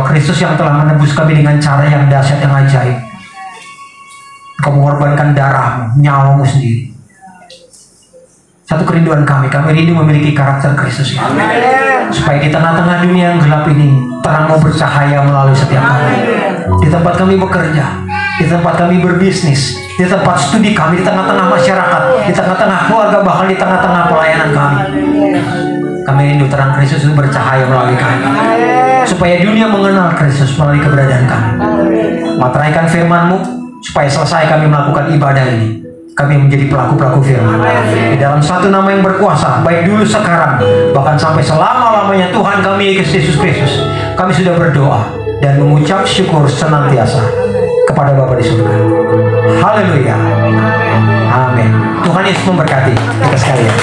Kristus yang telah menebus kami dengan cara yang dahsyat, yang ajaib. Engkau mengorbankan darahmu, nyawamu sendiri. Satu kerinduan kami rindu memiliki karakter Kristus. Supaya di tengah-tengah dunia yang gelap ini, terang-Mu bercahaya melalui setiap kami. Di tempat kami bekerja, di tempat kami berbisnis, di tempat studi kami, di tengah-tengah masyarakat, di tengah-tengah keluarga, bahkan di tengah-tengah pelayanan kami. Kami rindu terang Kristus itu bercahaya melalui kami, supaya dunia mengenal Kristus melalui keberadaan kami. Materaikan firman-Mu, supaya selesai kami melakukan ibadah ini, kami menjadi pelaku-pelaku firman. Di dalam satu nama yang berkuasa, baik dulu, sekarang, bahkan sampai selama-lamanya, Tuhan kami Yesus Kristus. Kami sudah berdoa dan mengucap syukur senantiasa kepada Bapa di surga. Haleluya. Amin. Tuhan Yesus memberkati kita sekalian.